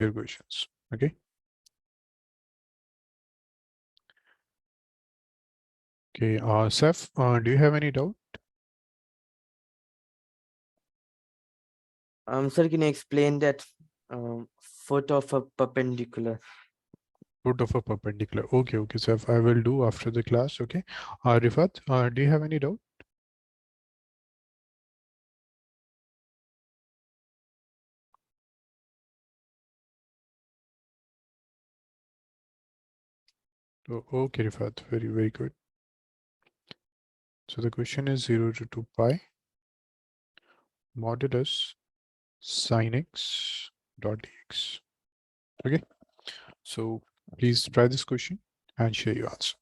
your questions. Okay. Okay. Seth, do you have any doubt? Sir, can you explain that foot of a perpendicular? Foot of a perpendicular. Okay. Okay, Seth, I will do after the class. Okay. Rifat, do you have any doubt? Oh, okay, Rifat. Very, very good. So the question is 0 to 2 pi modulus sin x dot dx. Okay. So please try this question and share your answer.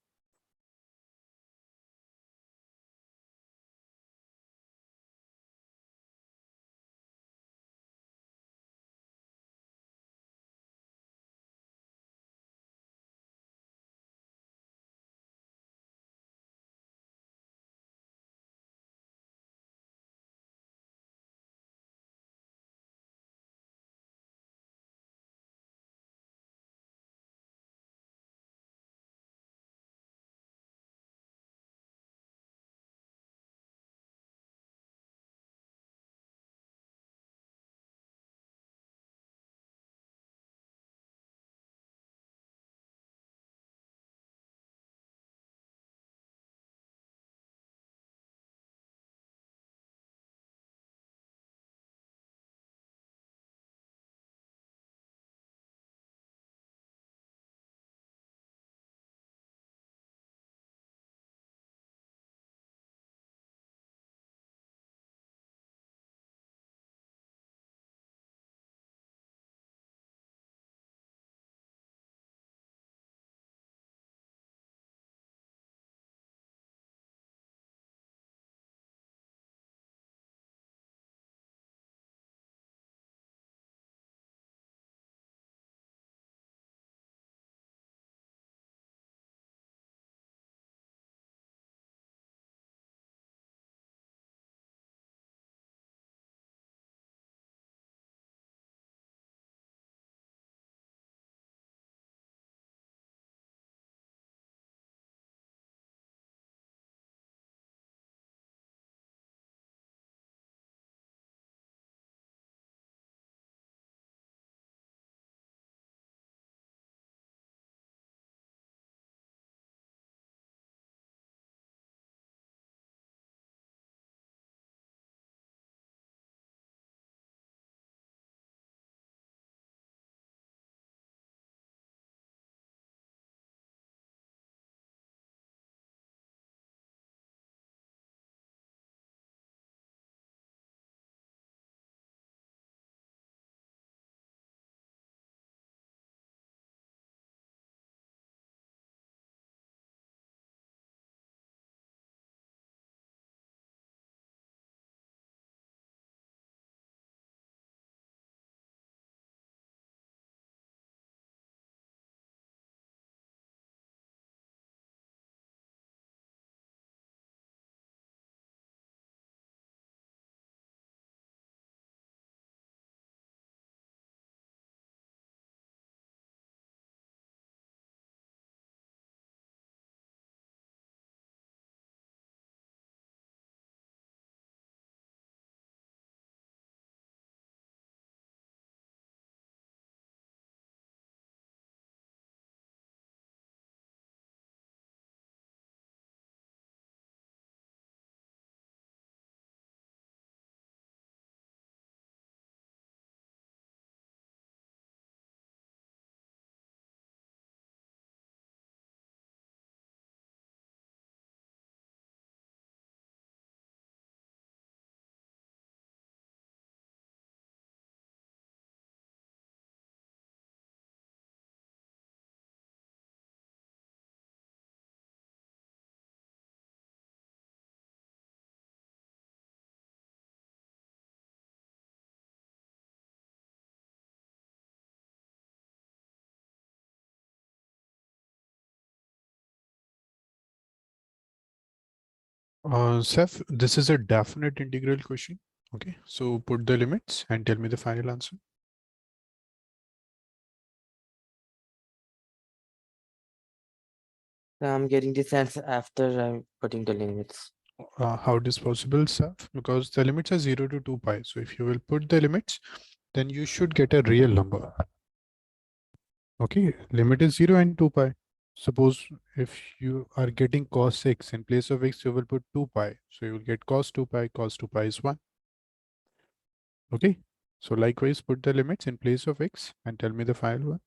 Seth, this is a definite integral question. Okay, so put the limits and tell me the final answer. I'm getting this answer after I'm putting the limits. How it is possible, Saf? Because the limits are 0 to 2 pi. So if you will put the limits, then you should get a real number. Okay, limit is 0 and 2 pi. Suppose if you are getting cos 6, in place of x, you will put 2 pi. So you will get cos 2 pi is 1. Okay, so likewise, put the limits in place of x and tell me the final one.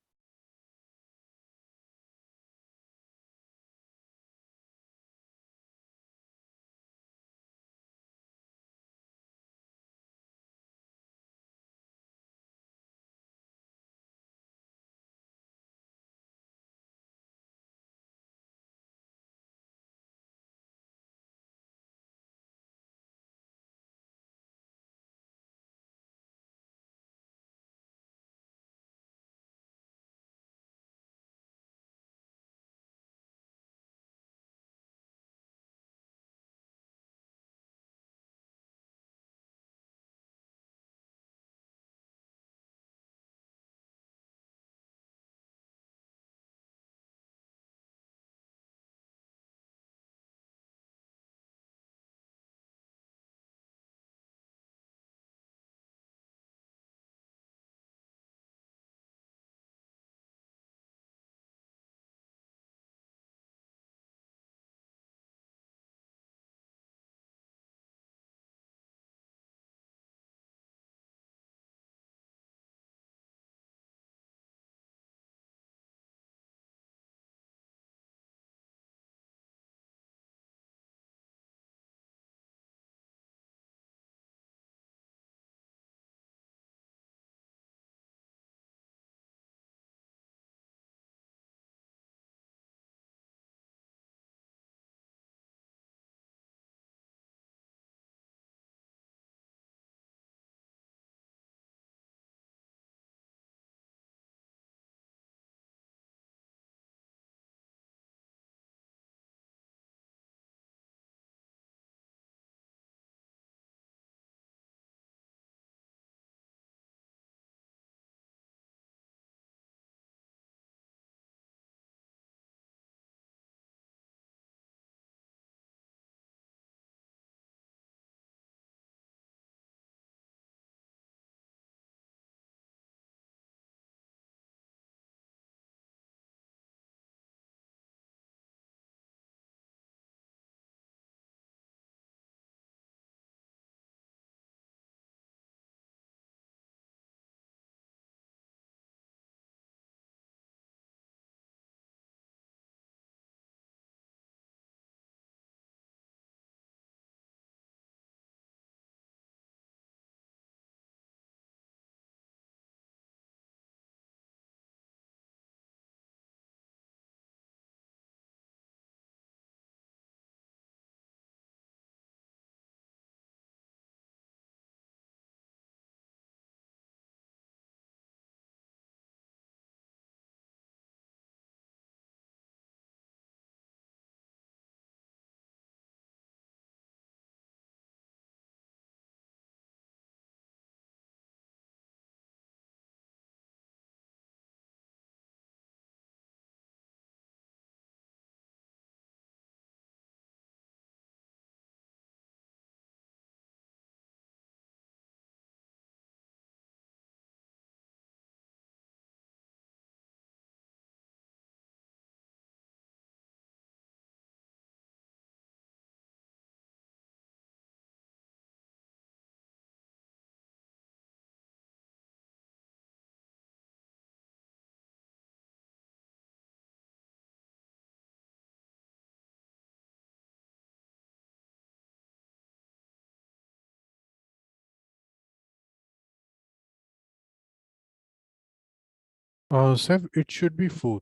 Saf, it should be 4.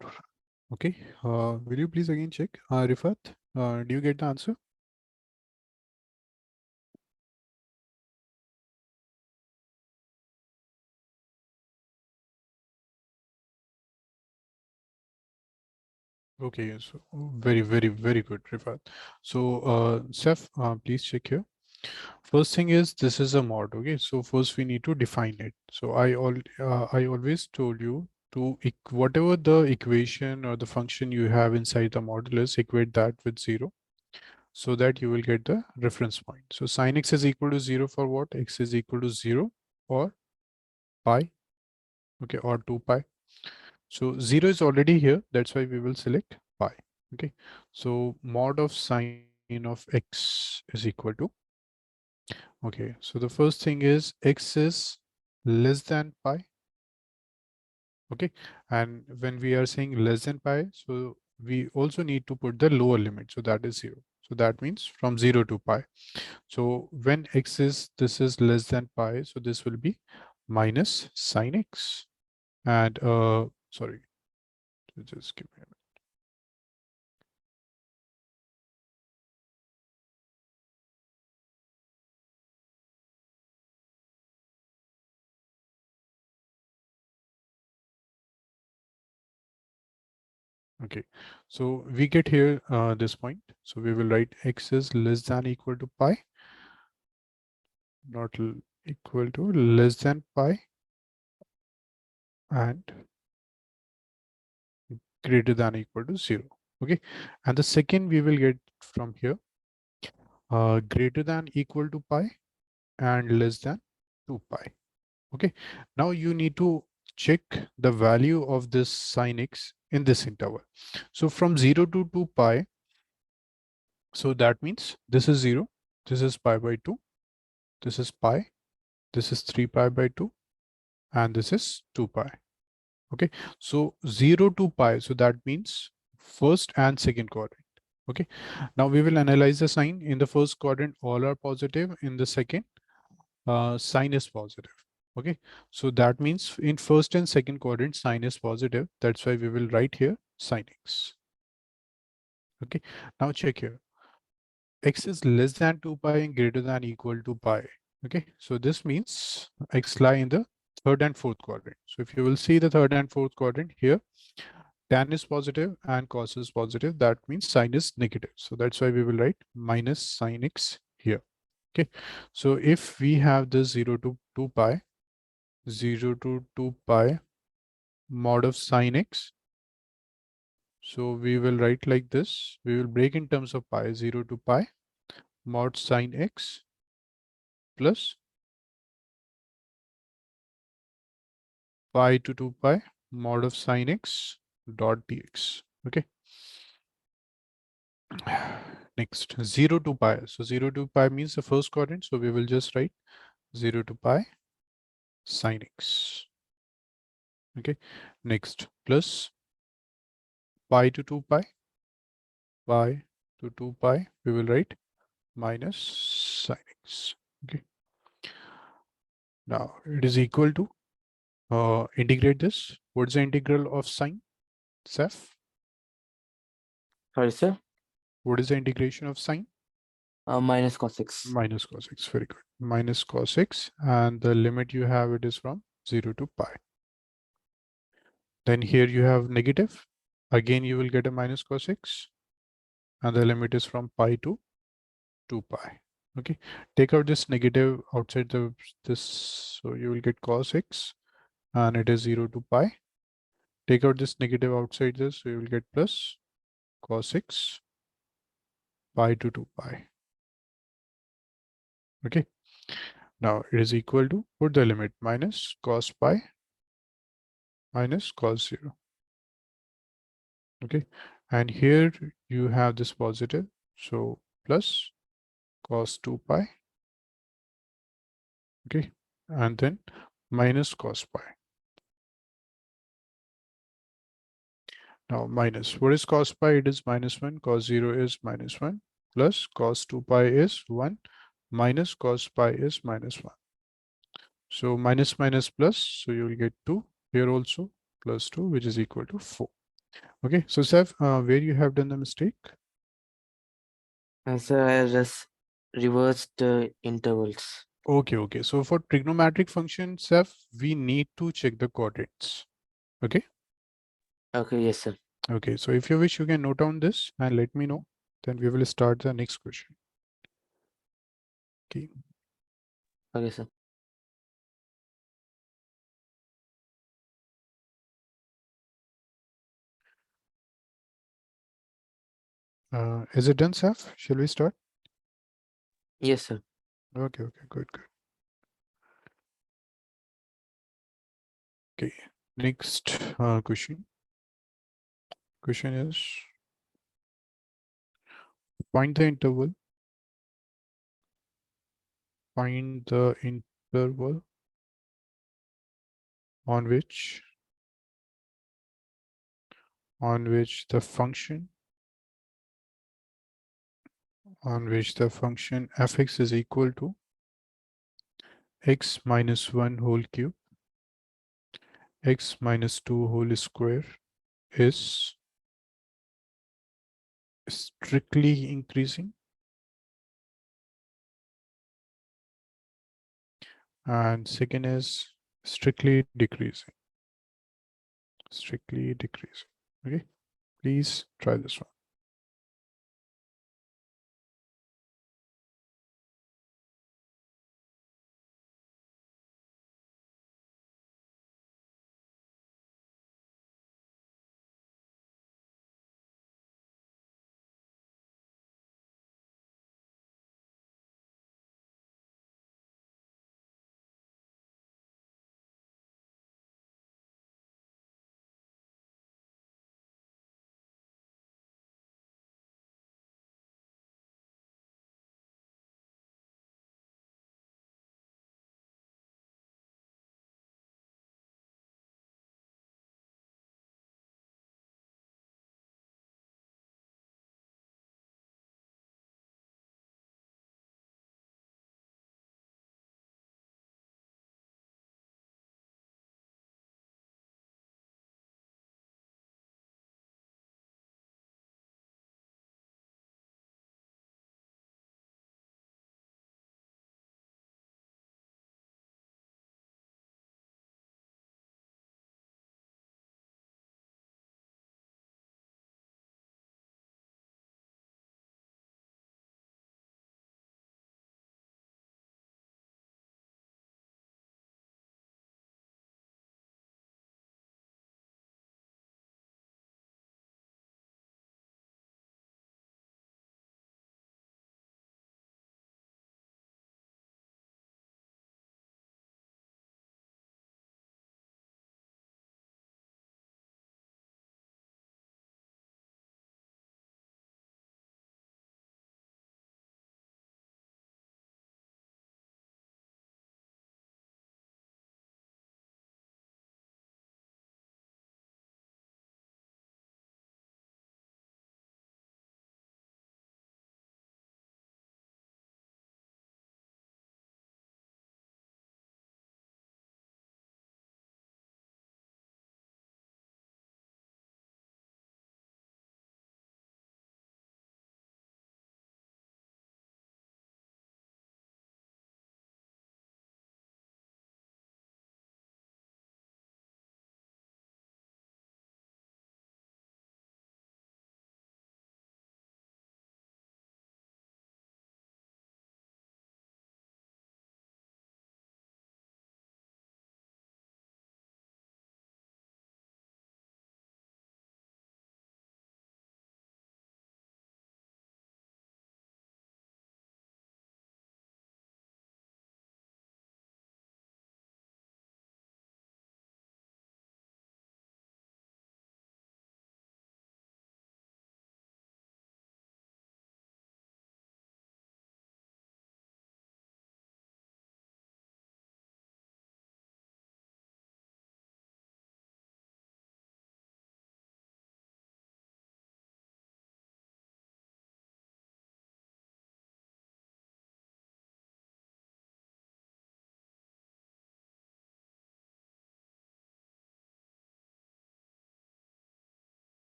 Okay, will you please again check? Rifat, do you get the answer? Okay, so very, very, very good, Rifat. So, Saf, please check here. First thing is this is a mod. Okay, so first we need to define it. So I always told you to whatever the equation or the function you have inside the modulus, equate that with 0 so that you will get the reference point. So sine x is equal to 0 for what? X is equal to 0 or pi, okay, or 2 pi. So 0 is already here. That's why we will select pi. Okay. So mod of sine of x is equal to, okay. So the first thing is x is less than pi. Okay. And when we are saying less than pi, so we also need to put the lower limit. So that is 0. So that means from 0 to pi. So when x is, this is less than pi. So this will be minus sine x. And sorry, just give me a minute. Okay, so we get here this point. So we will write x is less than equal to pi, not equal to, less than pi, and greater than equal to 0. Okay, and the second we will get from here, greater than equal to pi and less than 2 pi. Okay, now you need to check the value of this sine x in this interval. So from 0 to 2 pi, so that means this is 0, this is pi by 2, this is pi, this is 3 pi by 2, and this is 2 pi. Okay, so 0 to pi, so that means first and second quadrant. Okay, now we will analyze the sign. In the first quadrant all are positive, in the second sign is positive. Okay, so that means in first and second quadrant sign is positive. That's why we will write here sin x. Okay, now check here, x is less than 2 pi and greater than equal to pi. Okay, so this means x lie in the third and fourth quadrant. So if you will see the third and fourth quadrant here, tan is positive and cos is positive. That means sine is negative. So that's why we will write minus sine x here. Okay, so if we have this 0 to 2 pi, 0 to 2 pi mod of sine x. So we will write like this. We will break in terms of pi, 0 to pi mod sine x plus pi to 2 pi mod of sine x dot dx. Okay. Next, 0 to pi. So 0 to pi means the first quadrant. So we will just write 0 to pi sine x. Okay. Next, plus pi to 2 pi, pi to 2 pi, we will write minus sine x. Okay. Now it is equal to, integrate this. What's the integral of sine, Seth? Sorry, sir. What is the integration of sine? Minus cos x. Minus cos x. Very good. Minus cos x, and the limit you have, it is from 0 to pi. Then here you have negative. Again, you will get a minus cos x, and the limit is from pi to 2 pi. Okay. Take out this negative outside this, so you will get cos x, and it is 0 to pi. Take out this negative outside this, so you will get plus cos x pi to 2 pi. Okay. Now it is equal to, put the limit, minus cos pi minus cos 0. Okay. And here you have this positive. So plus cos 2 pi. Okay. And then minus cos pi. Now minus, what is cos pi? It is minus 1. Cos 0 is minus 1. Plus cos 2 pi is 1. Minus cos pi is minus 1. So minus minus plus. So you will get 2 here also, plus 2, which is equal to 4. Okay. So Seth, where you have done the mistake? Sir, I just reversed the intervals. Okay, okay. So for trigonometric functions, Seth, we need to check the coordinates. Okay. Okay, yes, sir. Okay. So if you wish, you can note down this and let me know. Then we will start the next question. Okay. Okay, sir. Is it done, Saf? Shall we start? Yes, sir. Okay, good. Okay, next question. Question is, find the interval. Find the interval on which the function fx is equal to x minus 1 whole cube, x minus 2 whole square is strictly increasing and second is strictly decreasing. Okay, please try this one.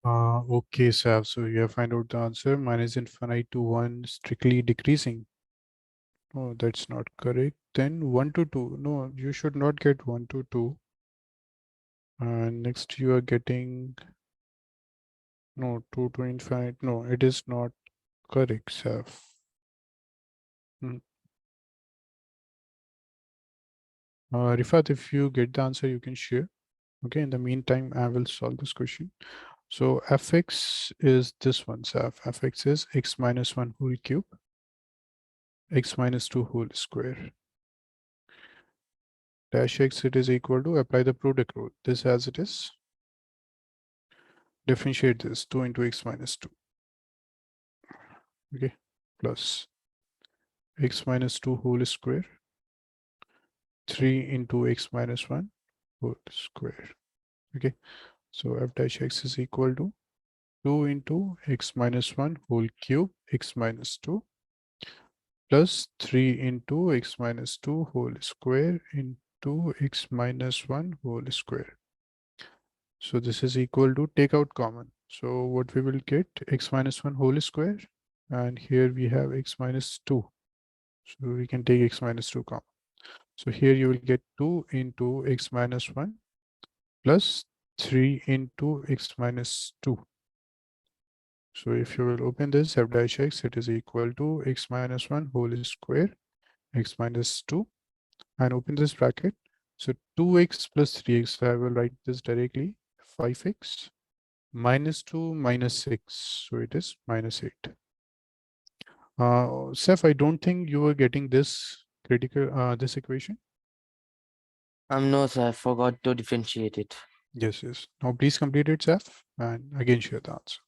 Okay, Sav. So you have find out the answer. Minus infinite to 1 strictly decreasing. Oh, that's not correct. Then 1 to 2. No, you should not get 1 to 2. And next you are getting no 2 to infinite. No, it is not correct, Sav. Hmm. Rifat, if you get the answer, you can share. Okay, in the meantime, I will solve this question. So fx is this one, Sav. Fx is x minus 1 whole cube, x minus 2 whole square. Dash x, it is equal to, apply the product rule. This as it is. Differentiate this, 2 into x minus 2. Okay, plus x minus 2 whole square, 3 into x minus 1 whole square. Okay, so f dash x is equal to 2 into x minus 1 whole cube, x minus 2, plus 3 into x minus 2 whole square into x minus 1 whole square. So this is equal to, take out common. So what we will get, x minus 1 whole square, and here we have x minus 2. So we can take x minus 2 common. So here you will get 2 into x minus 1 plus 3 into x minus 2. So if you will open this f dash x, it is equal to x minus 1 whole square, x minus 2, and open this bracket. So 2x plus 3x, I will write this directly, 5x minus 2 minus 6. So it is minus 8. Seth, I don't think you were getting this this equation. No, sir, I forgot to differentiate it. Yes, yes. Now please complete it, Seth, and again share the answer.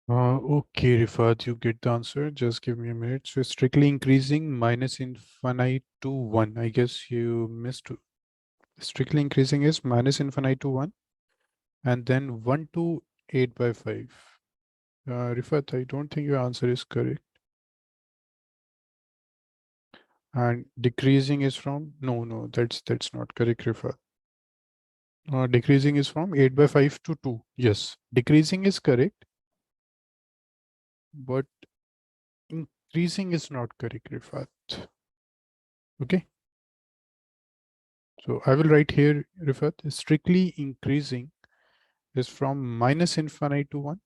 Okay, Rifat, you get the answer. Just give me a minute. So strictly increasing minus infinite to 1. I guess you missed. Strictly increasing is minus infinite to 1 and then 1 to 8 by 5. Rifat, I don't think your answer is correct. And decreasing is from, no, that's not correct, Rifat. Decreasing is from 8 by 5 to 2. Yes, decreasing is correct, but increasing is not correct, Rifat. Okay. So I will write here, Rifat, strictly increasing is from minus infinite to 1.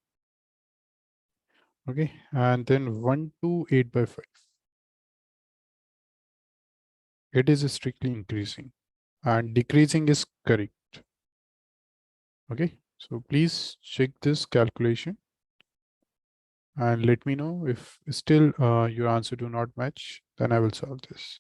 Okay. And then 1 to 8 by 5. It is strictly increasing. And decreasing is correct. Okay. So please check this calculation and let me know if still your answer do not match, then I will solve this.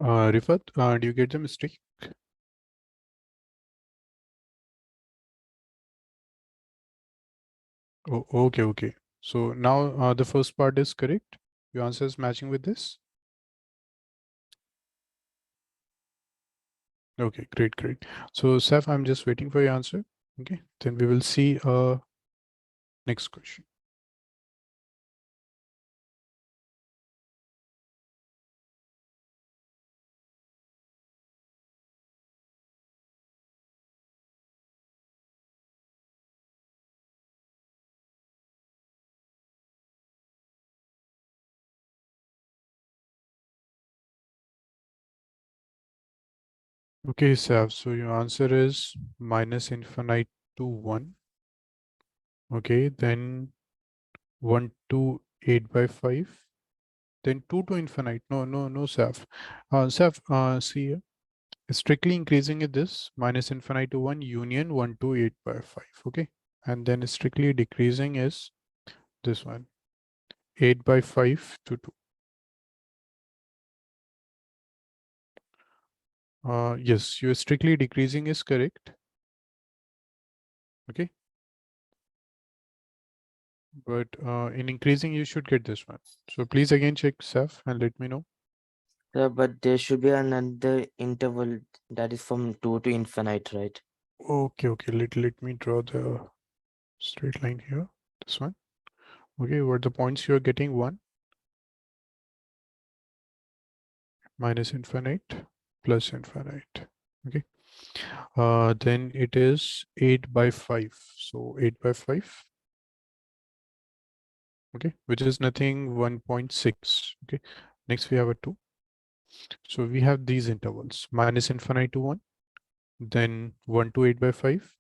Rifat, do you get the mistake? Oh, okay. So now the first part is correct. Your answer is matching with this. Okay, great. So Saf, I'm just waiting for your answer. Okay, then we will see next question. Okay, Saf, so your answer is minus infinite to 1. Okay, then 1 to 8 by 5. Then 2 to infinite. No, Saf. Saf, see here. Strictly increasing is this minus infinite to 1 union 1 to 8 by 5. Okay. And then strictly decreasing is this one 8 by 5 to 2. Yes, your strictly decreasing is correct. Okay. But in increasing, you should get this one. So please again check Saf and let me know. But there should be another interval that is from 2 to infinite, right? Okay. Let me draw the straight line here, this one. Okay, what the points you are getting? 1, minus infinite, plus infinite. Okay, then it is 8 by 5. So 8 by 5, okay, which is nothing, 1.6. Okay, next we have a 2. So we have these intervals, minus infinite to 1, then 1 to 8 by 5,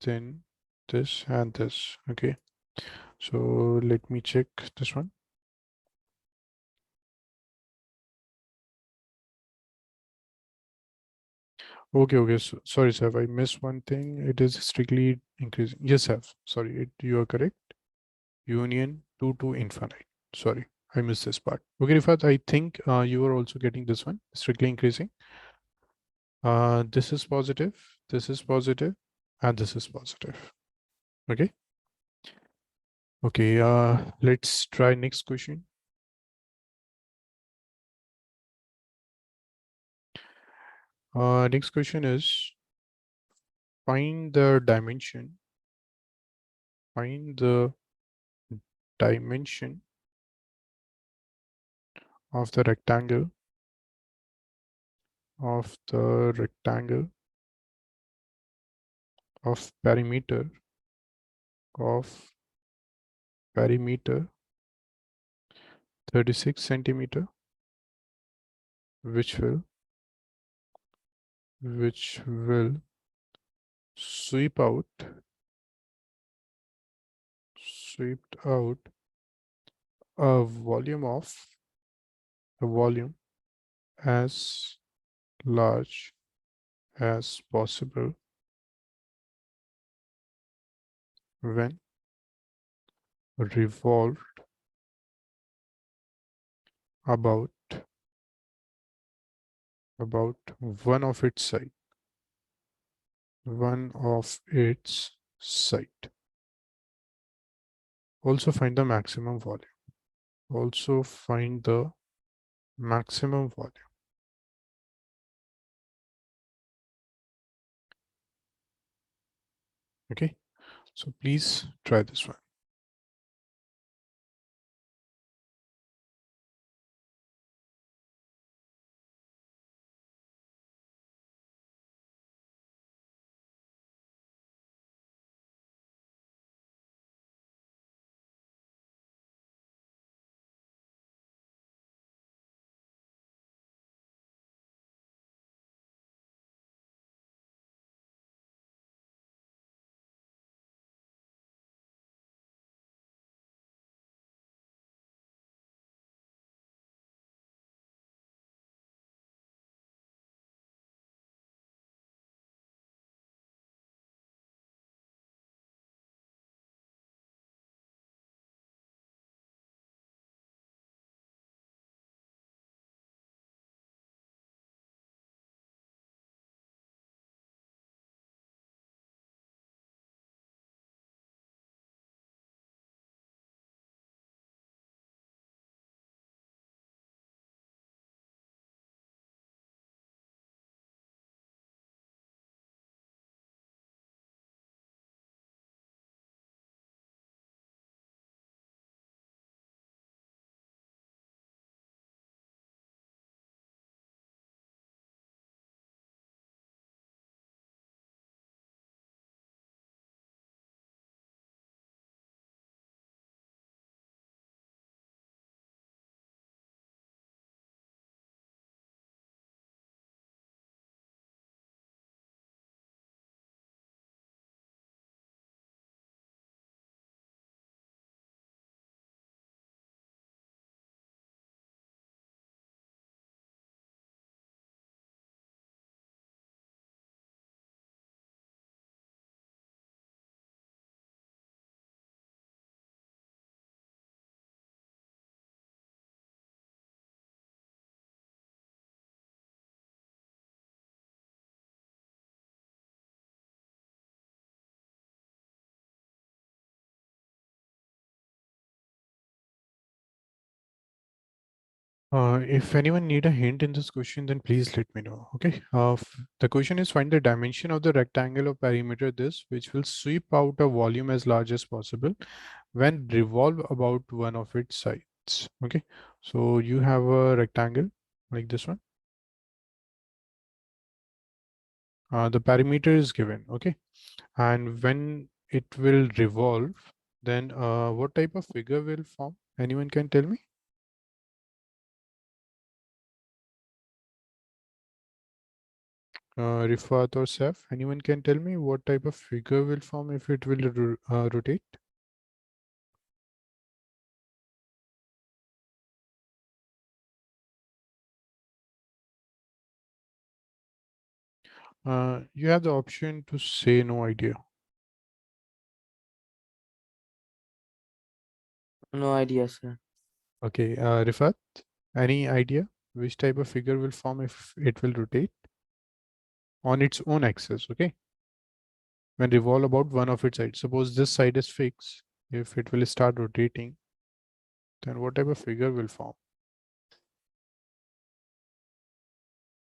then this and this. Okay, so let me check this one. Okay, so, sorry sir, I missed one thing. It is strictly increasing. Yes sir, sorry, you are correct. Union 2 to infinite. Sorry, I missed this part. Okay, Rifat, I think you are also getting this one, strictly increasing. This is positive, this is positive, and this is positive. Okay. Okay, let's try next question. Next question is find the dimension of the rectangle of perimeter of 36 centimeter, which will sweep out a volume as large as possible when revolved about one of its side. Also find the maximum volume. Okay, so please try this one. If anyone need a hint in this question, then please let me know. Okay. The question is find the dimension of the rectangle or perimeter this, which will sweep out a volume as large as possible when revolve about one of its sides. Okay. So you have a rectangle like this one. The perimeter is given. Okay. And when it will revolve, then what type of figure will form? Anyone can tell me? Rifat or Saf, anyone can tell me what type of figure will form if it will rotate? You have the option to say no idea. No idea, sir. Okay, Rifat, any idea which type of figure will form if it will rotate on its own axis? Okay, when revolve about one of its sides. Suppose this side is fixed. If it will start rotating, then what type of figure will form?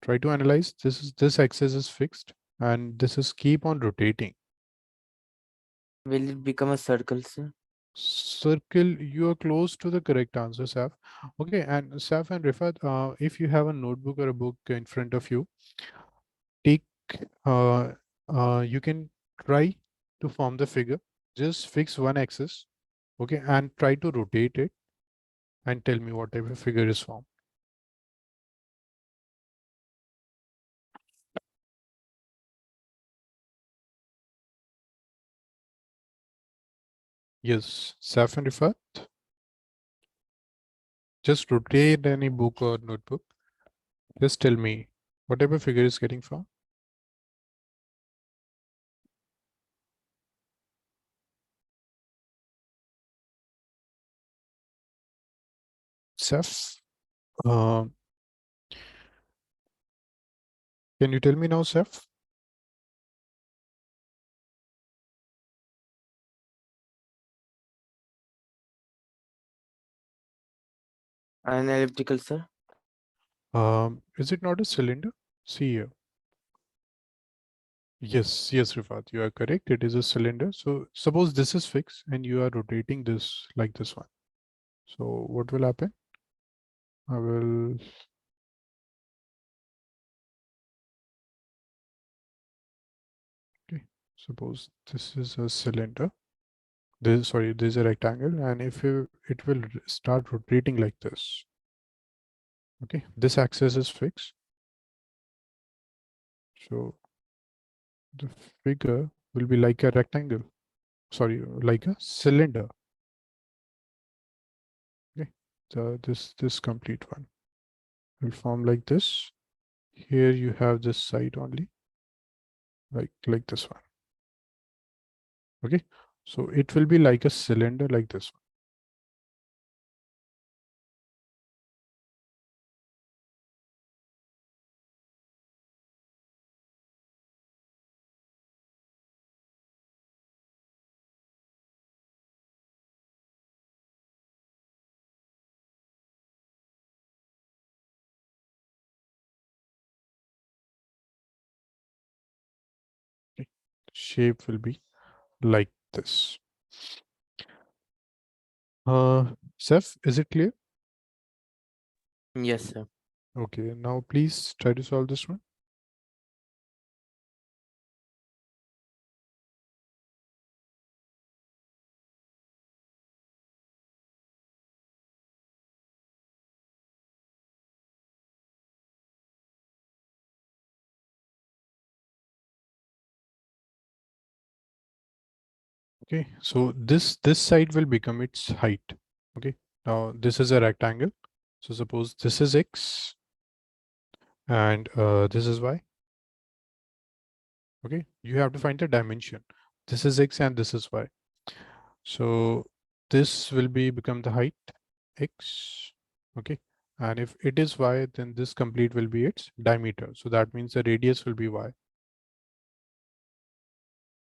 Try to analyze. This axis is fixed and this is keep on rotating. Will it become a circle, sir? Circle, you are close to the correct answer, Saf. Okay, and Saf and Rifat, if you have a notebook or a book in front of you, take uh, you can try to form the figure. Just fix one axis, okay, and try to rotate it and tell me what type of figure is formed. Yes, Saf and Rifat, just rotate any book or notebook. Just tell me what type of figure is getting formed. Saf, uh, can you tell me now, Saf? An elliptical, sir? Is it not a cylinder? See here. Yes, Rifat, you are correct. It is a cylinder. So suppose this is fixed and you are rotating this like this one. So what will happen? I will, okay, suppose this is a cylinder. This is a rectangle. And if it will start rotating like this, okay, this axis is fixed. So the figure will be like a rectangle, sorry, like a cylinder. Okay, so this complete one will form like this. Here you have this side only, like this one. Okay, so it will be like a cylinder like this one. Okay, shape will be like this. Seth, is it clear? Yes, sir. Okay, now please try to solve this one. Okay, so this side will become its height. Okay, now this is a rectangle. So suppose this is x and this is y. Okay, you have to find the dimension. This is x and this is y. So this will be become the height x. Okay, and if it is y, then this complete will be its diameter. So that means the radius will be y.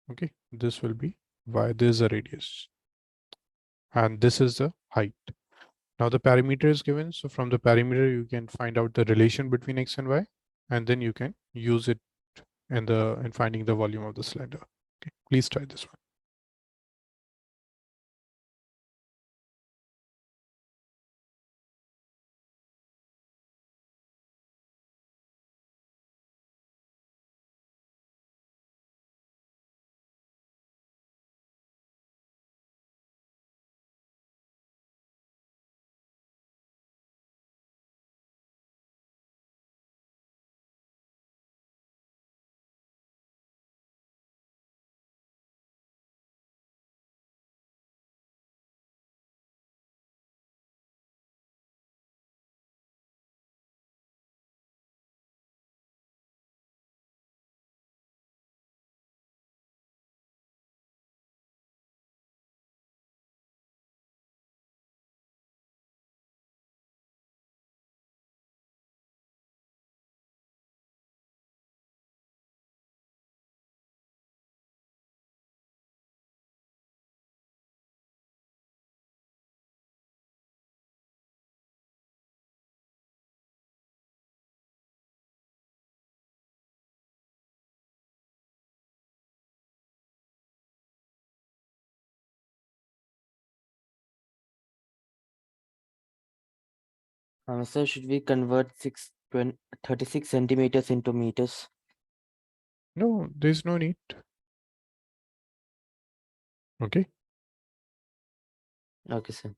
Okay, this will be y. This is the radius, and this is the height. Now the parameter is given. So from the parameter, you can find out the relation between X and Y, and then you can use it in finding the volume of the cylinder. Okay, please try this one. Sir, should we convert 36 centimeters into meters? No, there's no need. Okay. Okay, sir.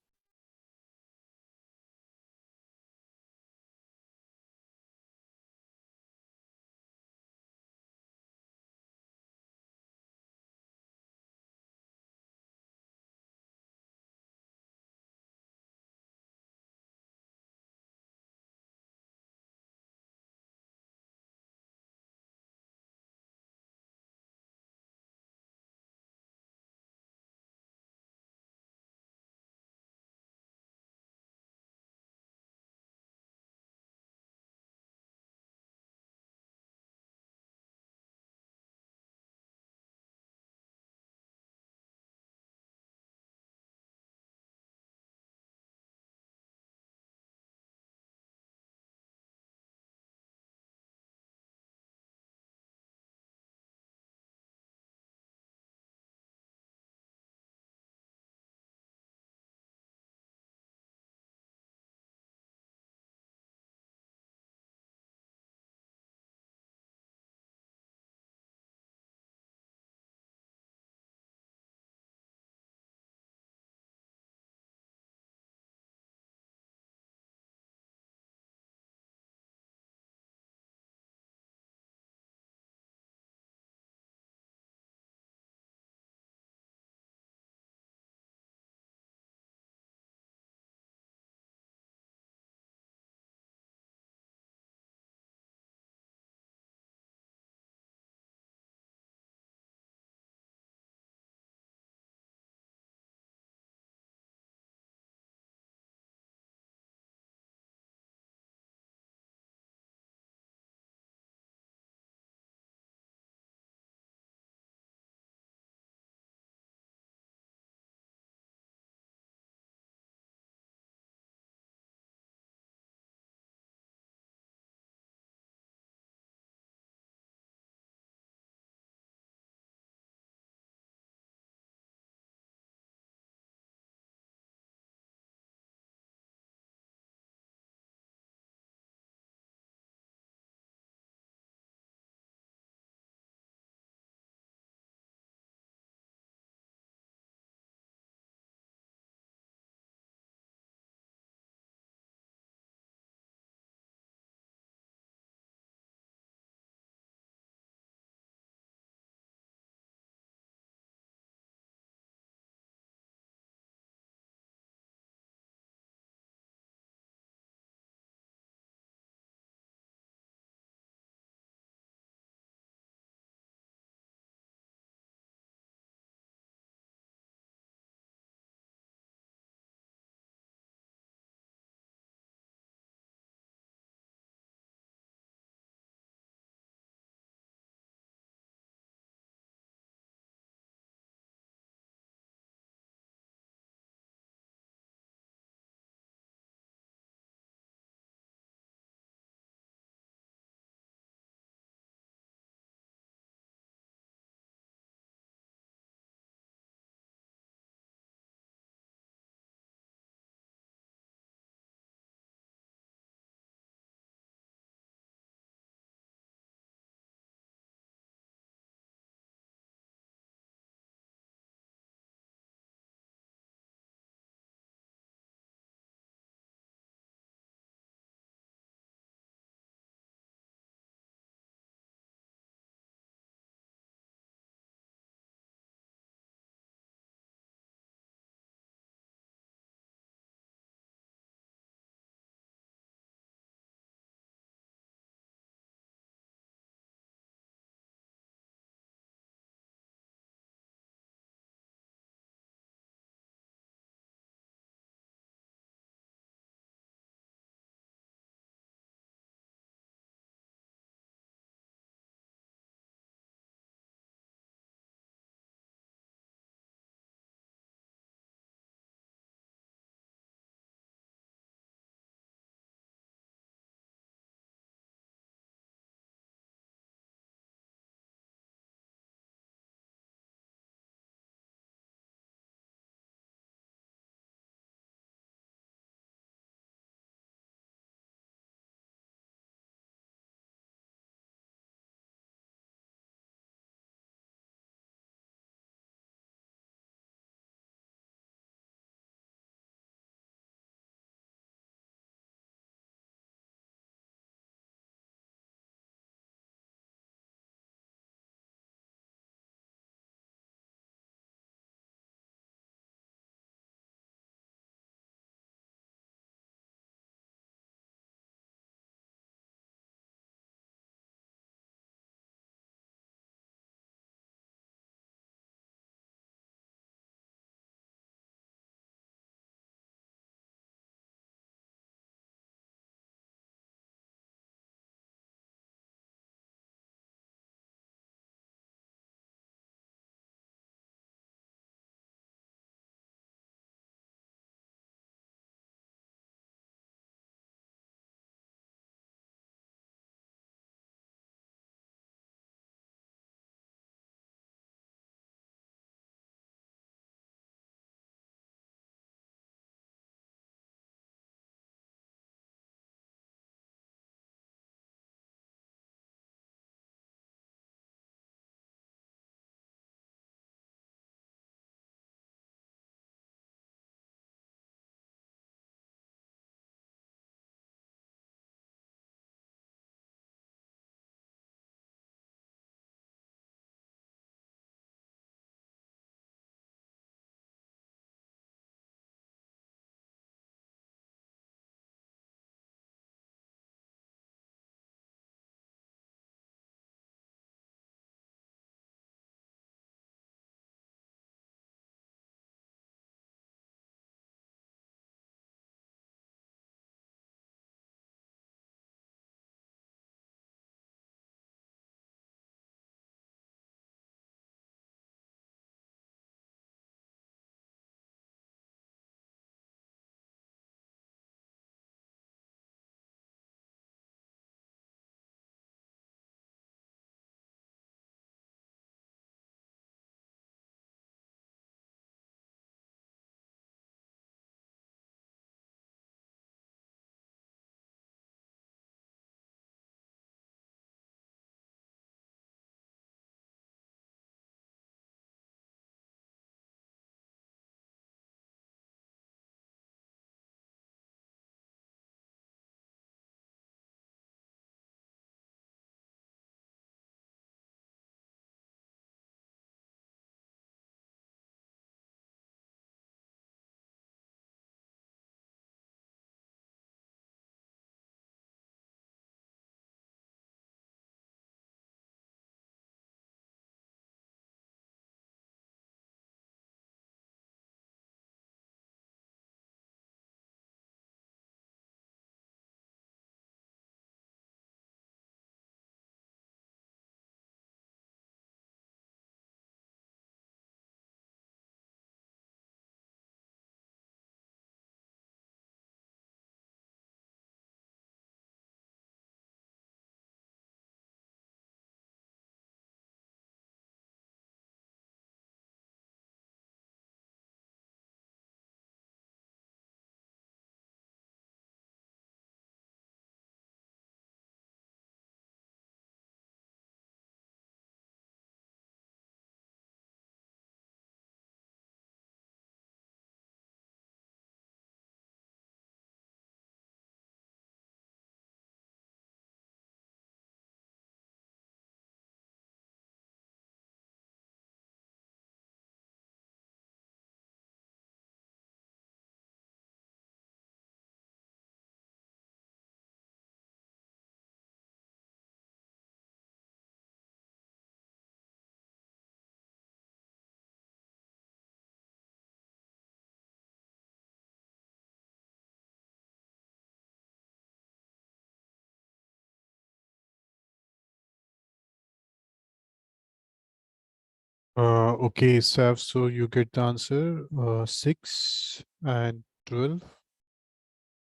Okay, Sav, so you get the answer 6 and 12,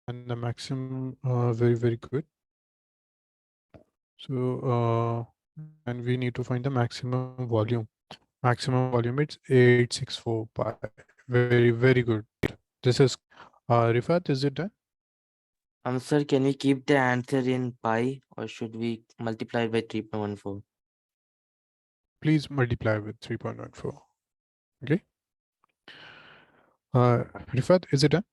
and the maximum, very, very good. So, and we need to find the maximum volume. Maximum volume, it's 864 pi. Very, very good. This is, Rifat, is it done? Sir, can we keep the answer in pi or should we multiply it by 3.14? Please multiply with 3.14. Okay. Rifat, is it done?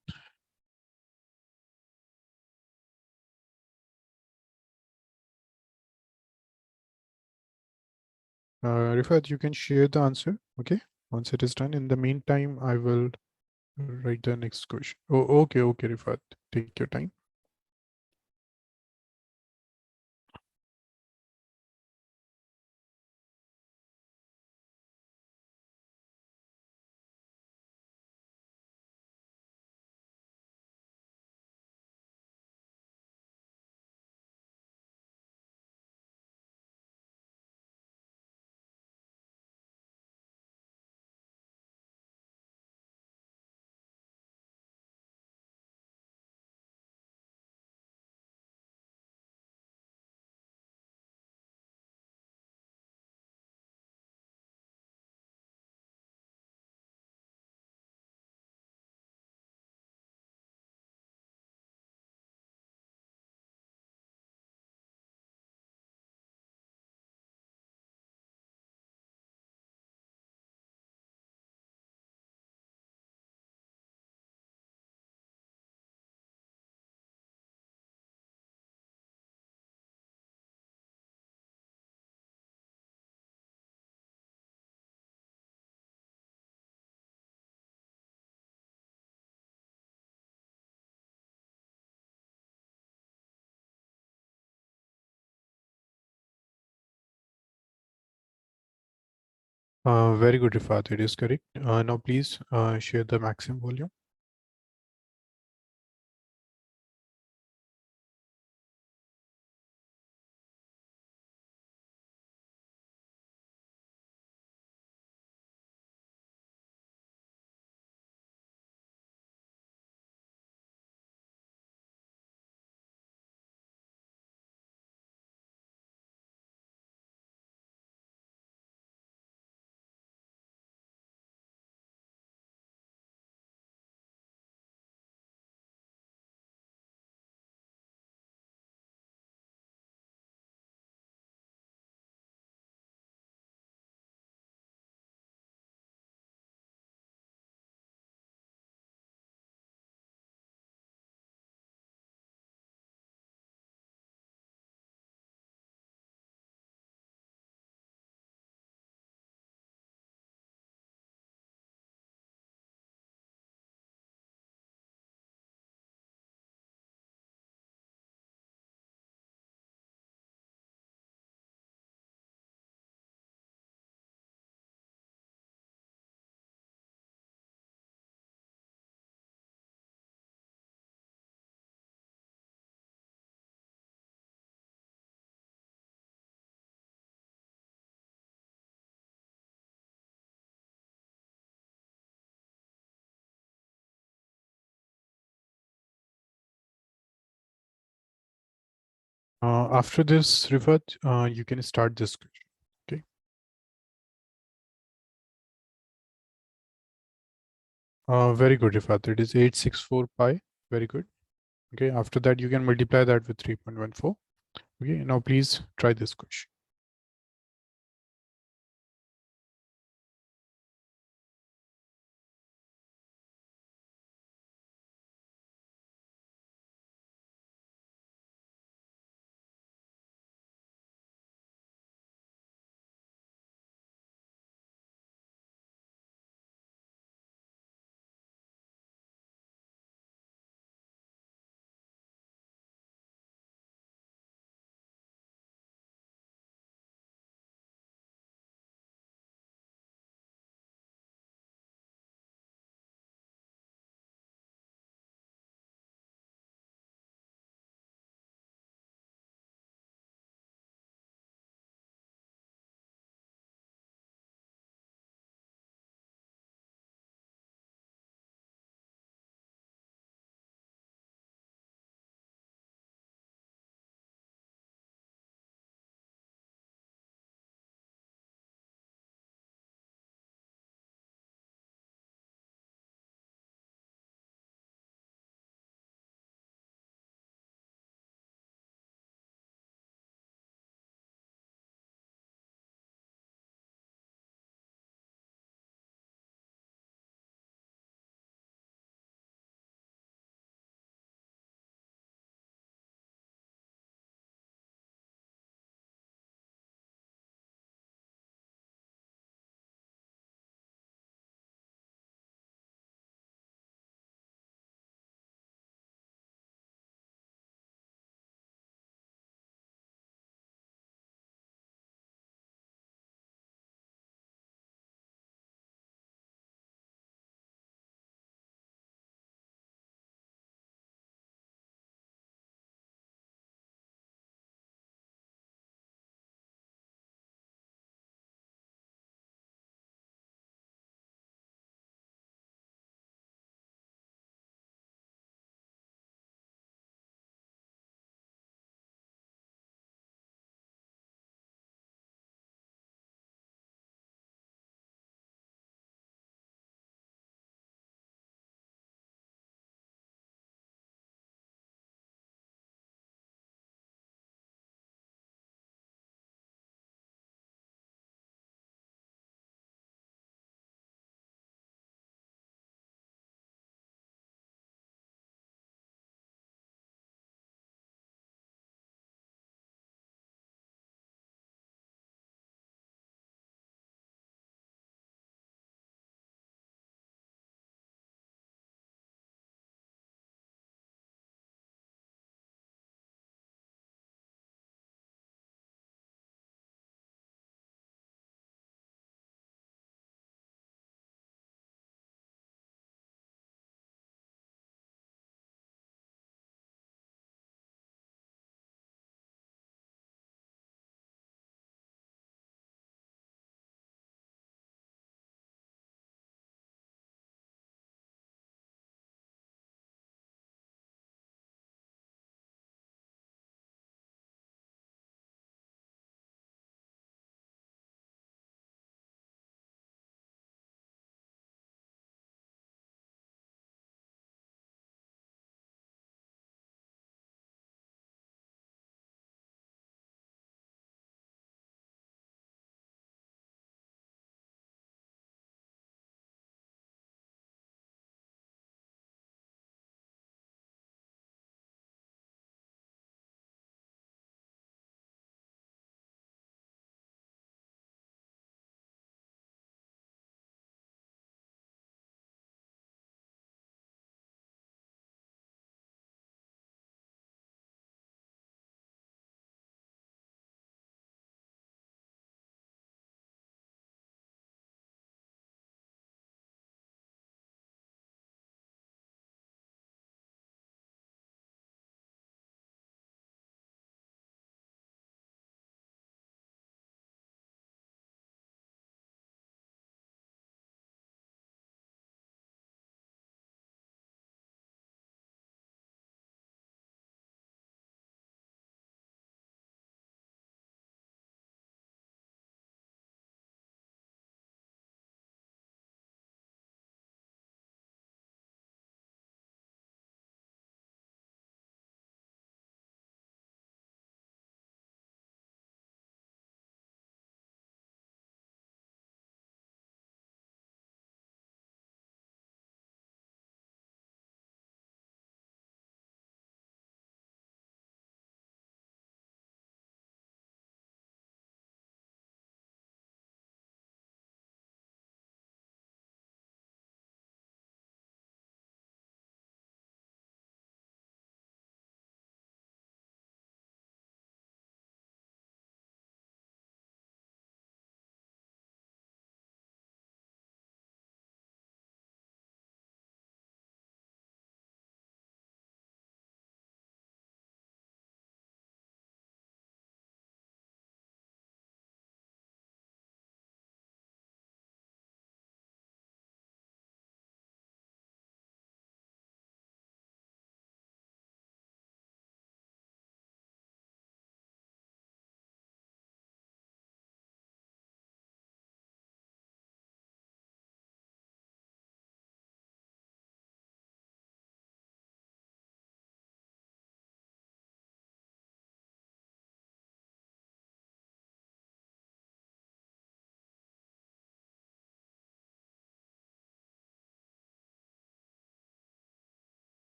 Rifat, you can share the answer. Okay. Once it is done. In the meantime, I will write the next question. Oh, okay, okay, Rifat. Take your time. Very good, Rifat. It is correct. Now, please share the maximum volume. After this, Rifat, you can start this question. Okay. Very good, Rifat. It is 864 pi. Very good. Okay. After that, you can multiply that with 3.14. Okay. Now, please try this question.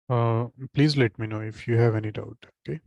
Please let me know if you have any doubt. Okay.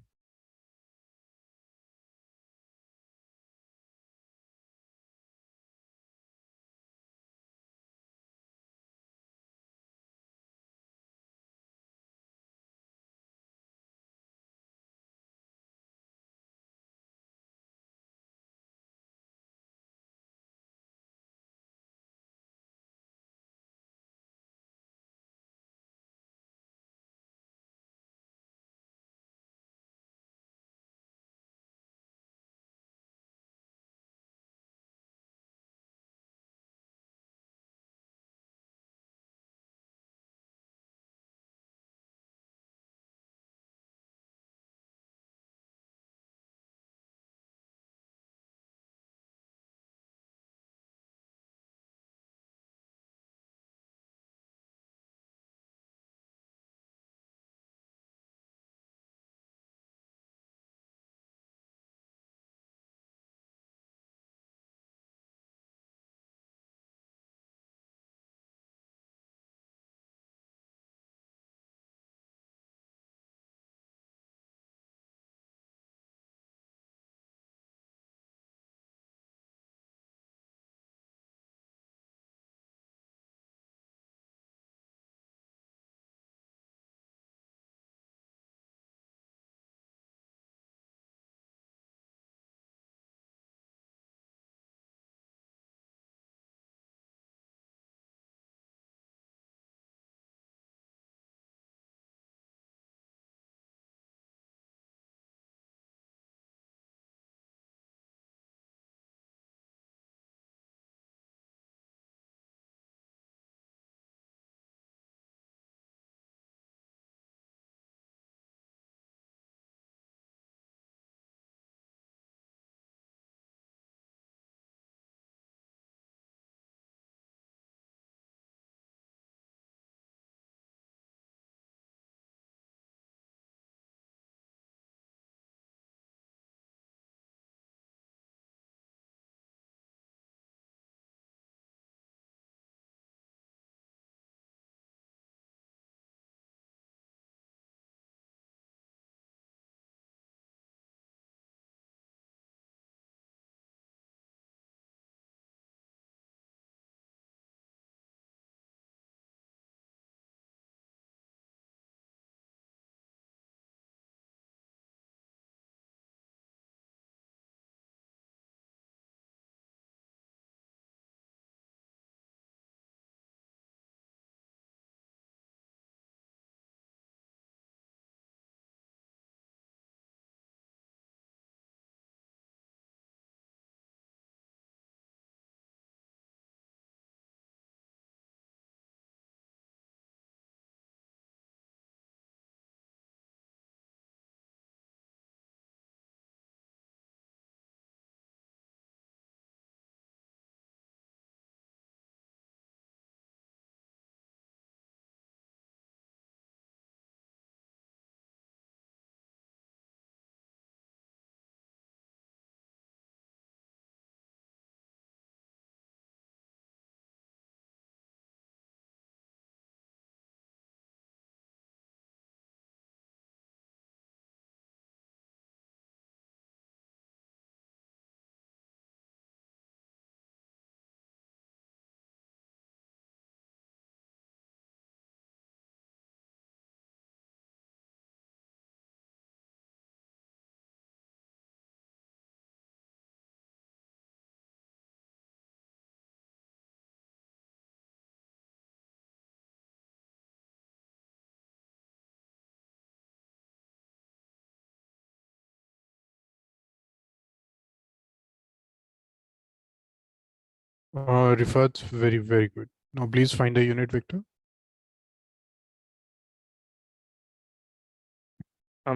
Rifat, very, very good. Now please find the unit vector.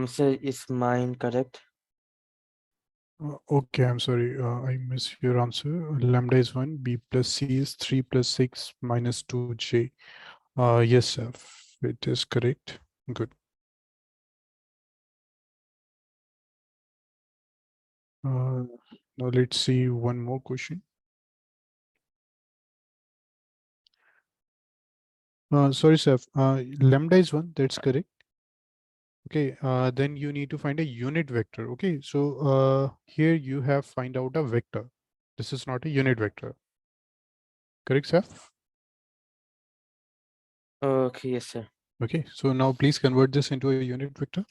Sir, is mine correct? Okay, I'm sorry. I missed your answer. Lambda is 1, b plus c is 3 plus 6 minus 2j. Yes, sir. It is correct. Good. Now let's see one more question. Sorry, sir. Lambda is 1, that's correct. Okay, then you need to find a unit vector. Okay, so here you have find out a vector. This is not a unit vector. Correct, Saf? Okay, yes, sir. Okay, so now please convert this into a unit vector.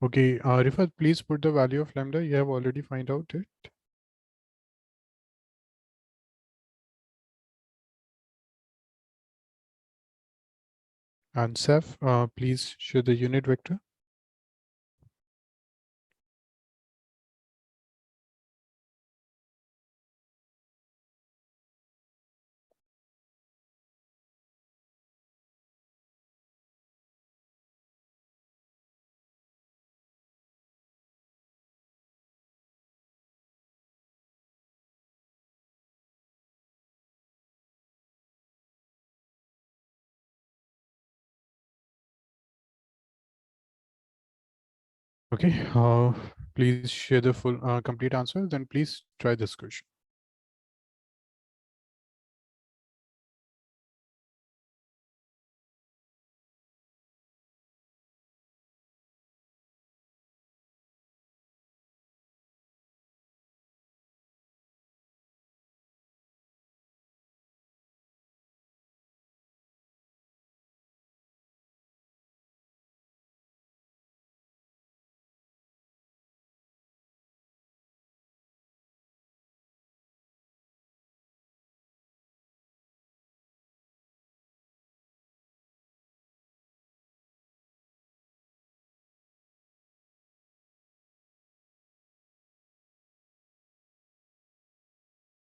Okay, Rifat, please put the value of lambda. You have already find out it. And Saf, please show the unit vector. Okay, please share the full complete answer. Then please try this question.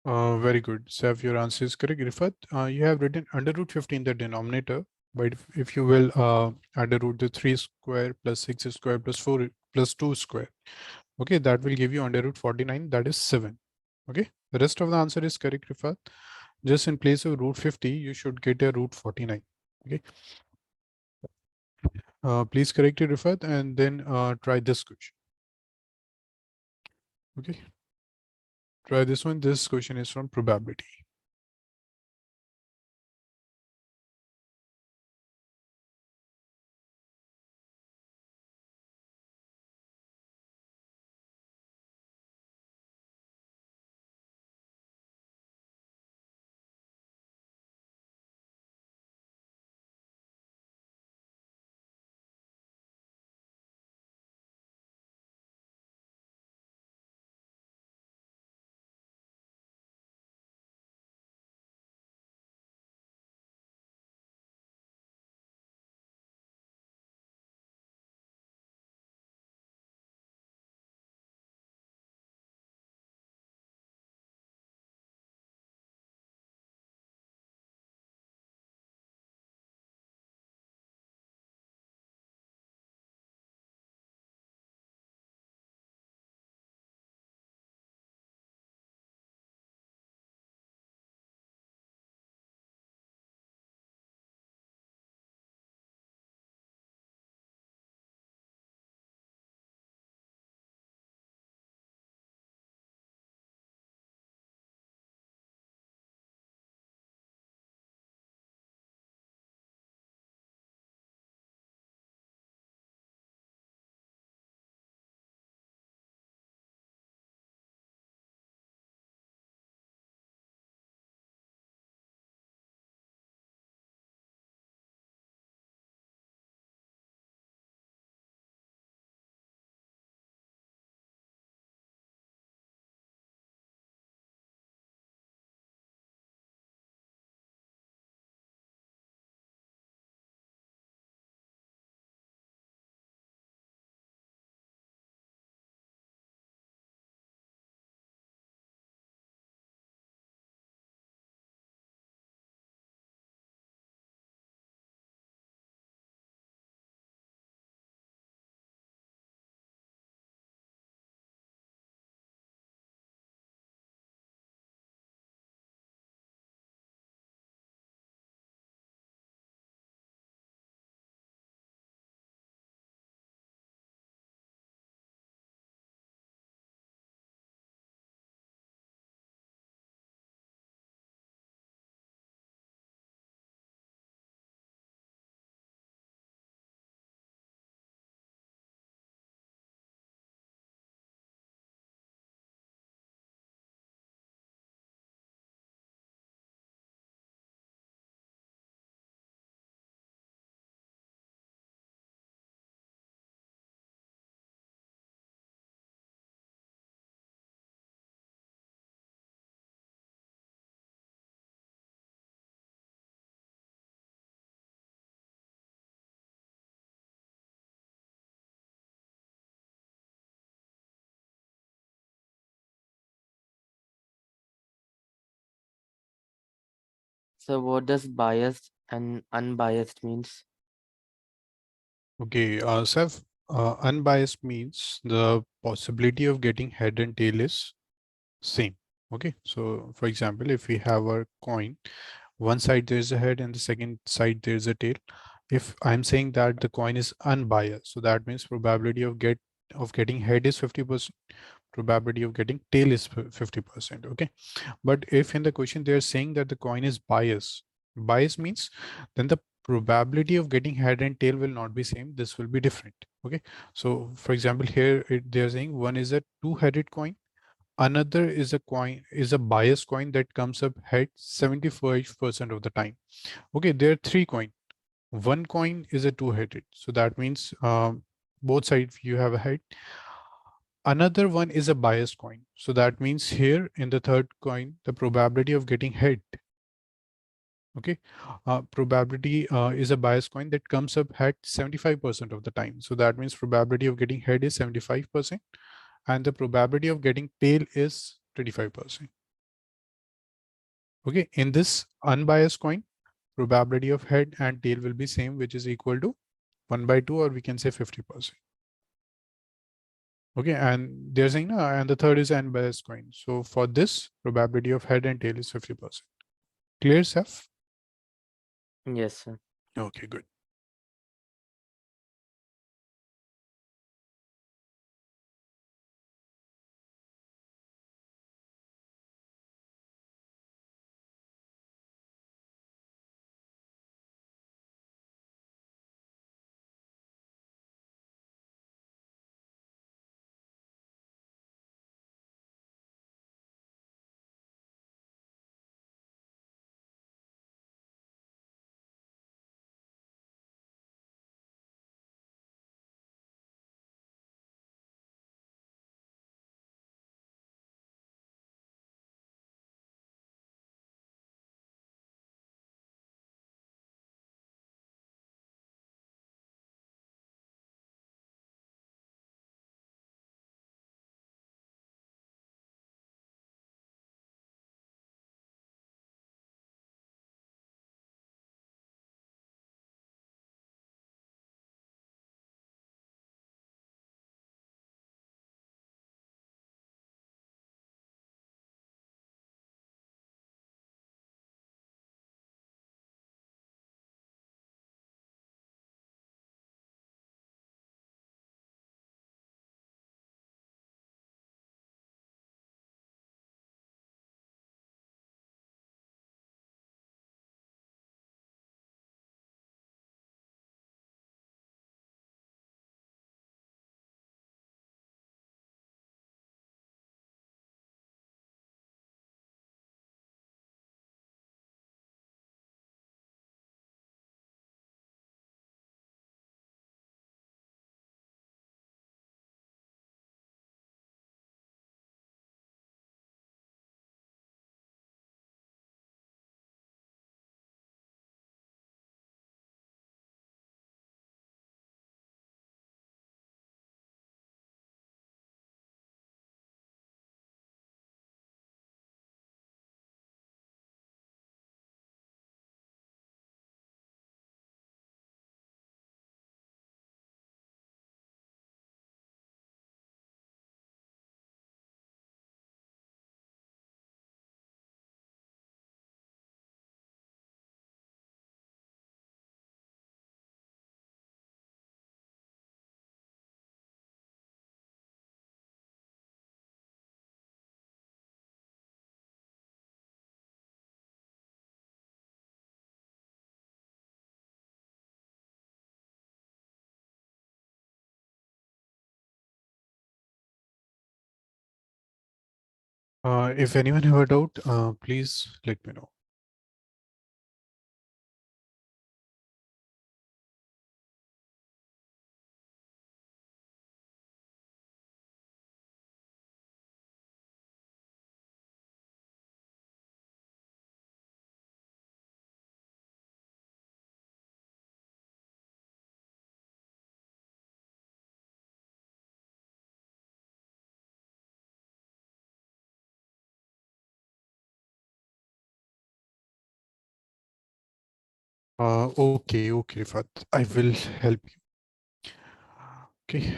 Very good. Saf, your answer is correct. Rifat, you have written under root 50 in the denominator, but if you will under root the 3 square plus 6 square plus 4 plus 2 square, okay, that will give you under root 49, that is 7. Okay, the rest of the answer is correct, Rifat. Just in place of root 50, you should get a root 49. Okay, please correct it, Rifat, and then try this question. Okay, try this one. This question is from probability. So what does biased and unbiased means? Okay, Sav, unbiased means the possibility of getting head and tail is same. Okay, so for example, if we have a coin, one side there's a head and the second side there's a tail. If I'm saying that the coin is unbiased, so that means probability of getting head is 50%, probability of getting tail is 50%. Okay, but if in the question they're saying that the coin is biased means then the probability of getting head and tail will not be same. This will be different. Okay, so for example, here they're saying one is a two-headed coin, another is a coin is a biased coin that comes up head 75% of the time. Okay, there are three coin. One coin is a two-headed, so that means both sides you have a head. Another one is a biased coin, so that means here in the third coin the probability of getting head. Okay, probability is a biased coin that comes up head 75% of the time, so that means probability of getting head is 75% and the probability of getting tail is 25%. Okay, in this unbiased coin, probability of head and tail will be same, which is equal to 1 by 2, or we can say 50%. Okay, and they're saying, and the third is unbiased coin. So for this, probability of head and tail is 50%. Clear, Seth? Yes, sir. Okay, good. If anyone have a doubt, please let me know. Okay, Rifat. I will help you. Okay.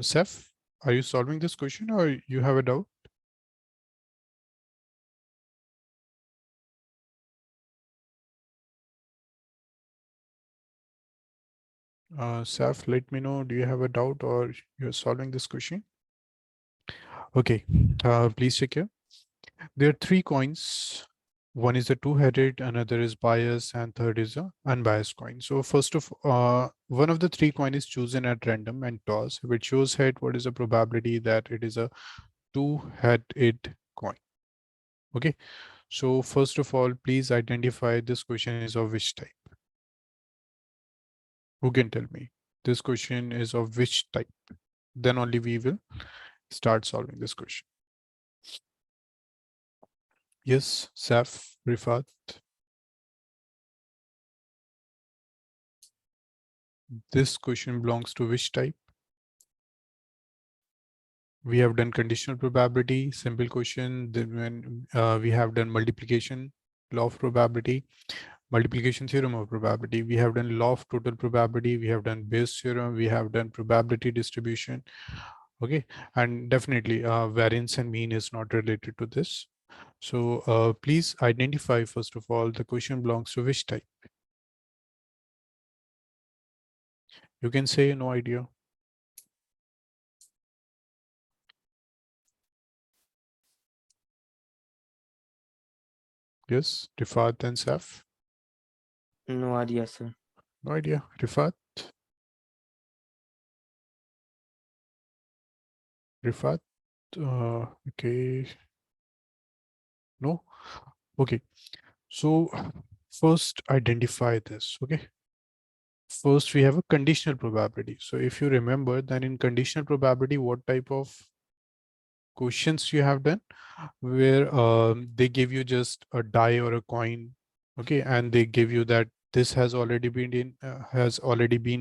Seth, are you solving this question or you have a doubt? Seth, let me know. Do you have a doubt or you're solving this question? Okay. Please check here. There are three coins. One is a two-headed, another is biased, and third is a unbiased coin. So first of one of the three coin is chosen at random and toss. If it shows head, what is the probability that it is a two-headed coin? Okay. So first of all, please identify this question is of which type. Who can tell me? This question is of which type? Then only we will start solving this question. Yes, Saf, Rifat. This question belongs to which type? We have done conditional probability, simple question. Then when we have done multiplication, law of probability, multiplication theorem of probability. We have done law of total probability. We have done Bayes theorem. We have done probability distribution. Okay, and definitely variance and mean is not related to this. So please identify first of all the question belongs to which type. You can say no idea. Yes, Rifat and Saf. No idea, sir. No idea. Rifat. Rifat. Okay. No. Okay. So first identify this. Okay. First we have a conditional probability. So if you remember, then in conditional probability, what type of questions you have done? Where they give you just a die or a coin, okay, and they give you that this has already been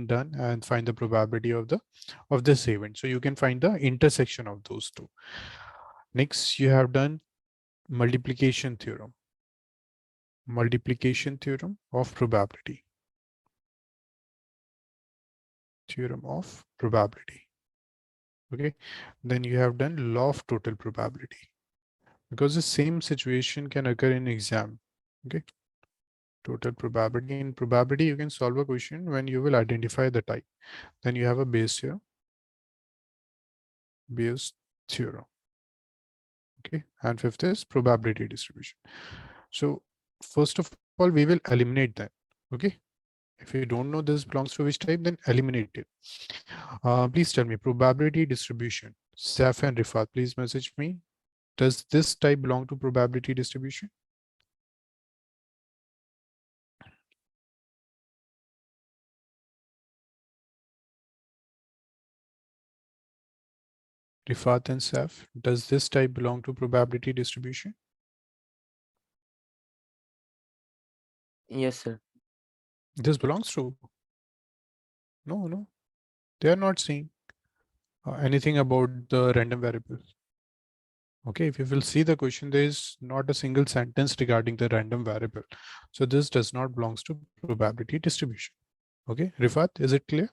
done, and find the probability of this event. So you can find the intersection of those two. Next, you have done multiplication theorem. Multiplication theorem of probability. Theorem of probability. Okay. Then you have done law of total probability, because the same situation can occur in exam. Okay. Total probability. In probability, you can solve a question when you will identify the type. Then you have a Bayes theorem. Bayes theorem. Okay. And fifth is probability distribution. So first of all, we will eliminate that. Okay. If you don't know this belongs to which type, then eliminate it. Please tell me probability distribution. Saf and Rifat, please message me. Does this type belong to probability distribution? Rifat and Saf, does this type belong to probability distribution? Yes, sir. This belongs to. No. They are not saying anything about the random variable. Okay, if you will see the question, there is not a single sentence regarding the random variable. So this does not belongs to probability distribution. Okay, Rifat, is it clear?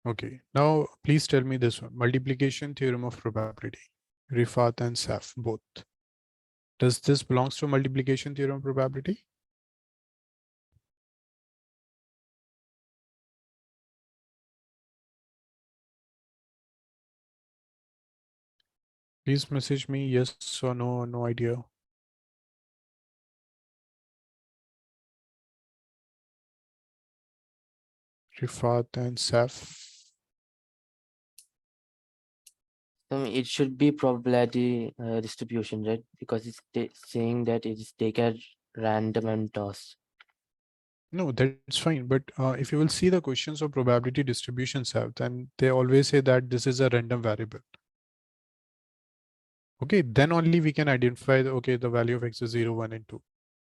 Okay, now please tell me this one. Multiplication theorem of probability. Rifat and Saf, both. Does this belongs to multiplication theorem probability? Please message me yes or no, no idea. Rifat and Saf. It should be probability distribution, right? Because it's saying that it is taken at random and toss. No, that's fine. But if you will see the questions of probability distributions have, then they always say that this is a random variable. Okay, then only we can identify the, okay, the value of x is 0, 1, and 2.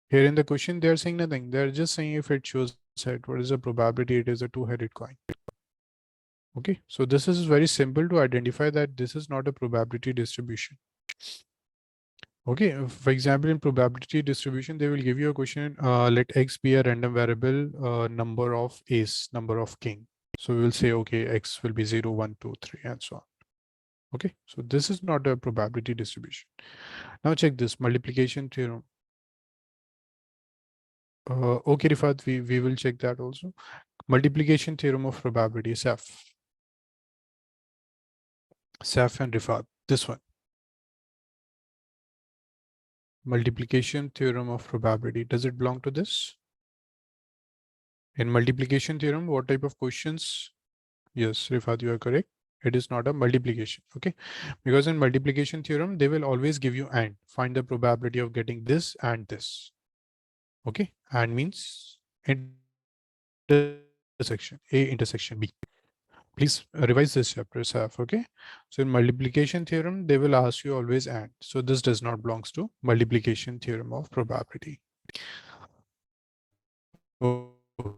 Here in the question, they're saying nothing. They're just saying if it shows head, what is the probability it is a two-headed coin? Okay, so this is very simple to identify that this is not a probability distribution. Okay, for example, in probability distribution, they will give you a question, let x be a random variable, number of ace, number of king. So we will say, okay, x will be 0, 1, 2, 3, and so on. Okay, so this is not a probability distribution. Now check this multiplication theorem. Okay, Rifat, we will check that also. Multiplication theorem of probability, Saf and Rifat, this one. Multiplication theorem of probability, does it belong to this? In multiplication theorem, what type of questions? Yes, Rifat, you are correct. It is not a multiplication, okay? Because in multiplication theorem, they will always give you and. Find the probability of getting this and this. Okay, and means intersection, A intersection B. Please revise this chapter, Saf, okay? So in multiplication theorem, they will ask you always and. So this does not belongs to multiplication theorem of probability. Okay.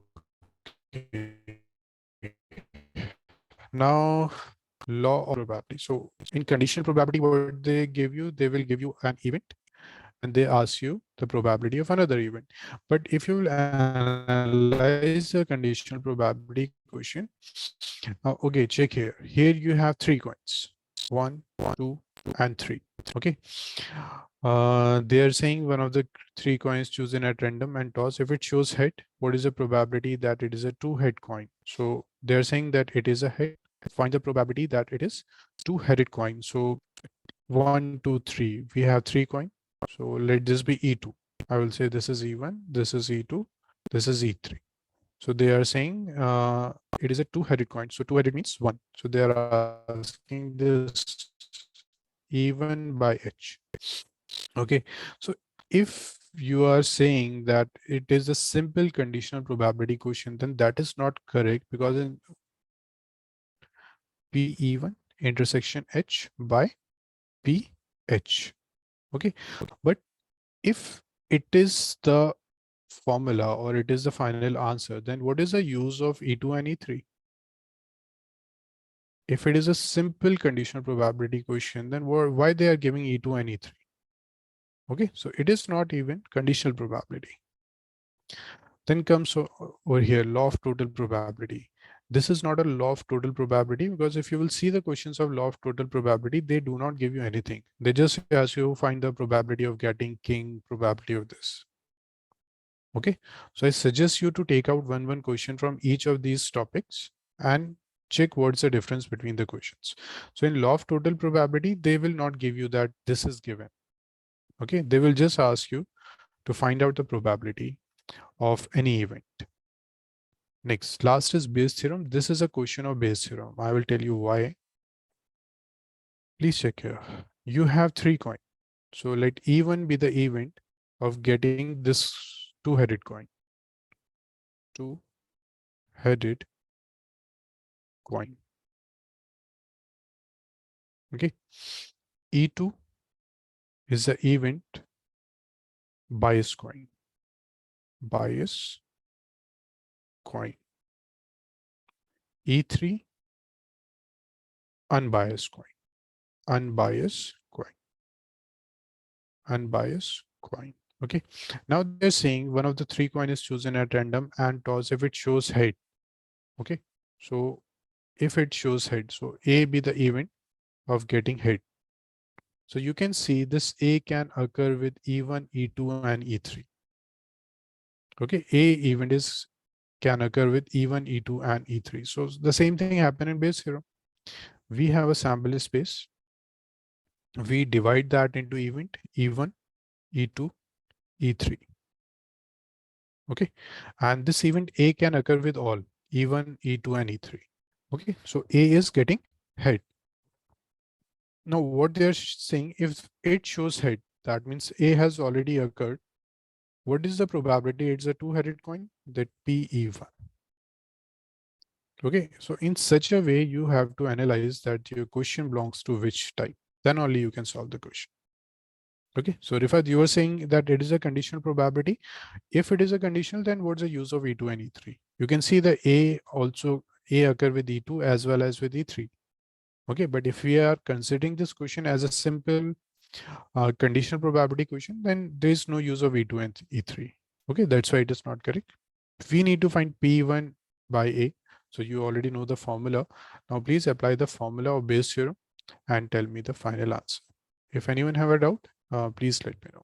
Now, law of probability. So in conditional probability, what they give you, they will give you an event and they ask you the probability of another event. But if you will analyze the conditional probability question, okay, check here. Here you have three coins, one, two, and three. Okay. They are saying one of the three coins chosen at random and toss. If it shows head, what is the probability that it is a two-head coin? So they're saying that it is a head. Find the probability that it is two-headed coin. So 1, 2, 3. We have three coins. So let this be E2. I will say this is E1, this is E2, this is E3. So they are saying it is a two-headed coin. So two-headed means one. So they are asking this even by H. Okay. So if you are saying that it is a simple conditional probability question, then that is not correct because in P even intersection H by PH. Okay. But if it is the formula or it is the final answer, then what is the use of E2 and E3? If it is a simple conditional probability question, then why they are giving E2 and E3? Okay, so it is not even conditional probability. Then comes over here, law of total probability. This is not a law of total probability because if you will see the questions of law of total probability, they do not give you anything. They just ask you find the probability of getting king, probability of this. Okay, so I suggest you to take out one question from each of these topics and check what's the difference between the questions. So in law of total probability, they will not give you that this is given. Okay, they will just ask you to find out the probability of any event. Next, last is Bayes theorem. This is a question of Bayes theorem. I will tell you why. Please check here. You have three coins. So let E1 be the event of getting this two-headed coin. Two-headed coin. Okay. E2 is the event bias coin. Bias coin. E3 unbiased coin. Unbiased coin. Unbiased coin. Okay. Now they're saying one of the three coin is chosen at random and toss if it shows head. Okay. So if it shows head, so A be the event of getting head. So you can see this A can occur with E1, E2, and E3. Okay. A event is can occur with E1, E2, and E3. So the same thing happened in Bayes theorem. We have a sample space. We divide that into event E1, E2, E3. Okay. And this event A can occur with all E1, E2, and E3. Okay. So A is getting head. Now what they're saying, if it shows head, that means A has already occurred. What is the probability it's a two-headed coin? That PE1. Okay, so in such a way, you have to analyze that your question belongs to which type. then only you can solve the question. Okay, so Rifat, you were saying that it is a conditional probability. If it is a conditional, then what's the use of E2 and E3? You can see the A occur with E2 as well as with E3. Okay, but if we are considering this question as a simple conditional probability question, then there is no use of E2 and E3. Okay, that's why it is not correct. We need to find P1 by A. So you already know the formula. Now please apply the formula of Bayes theorem and tell me the final answer. If anyone have a doubt, please let me know.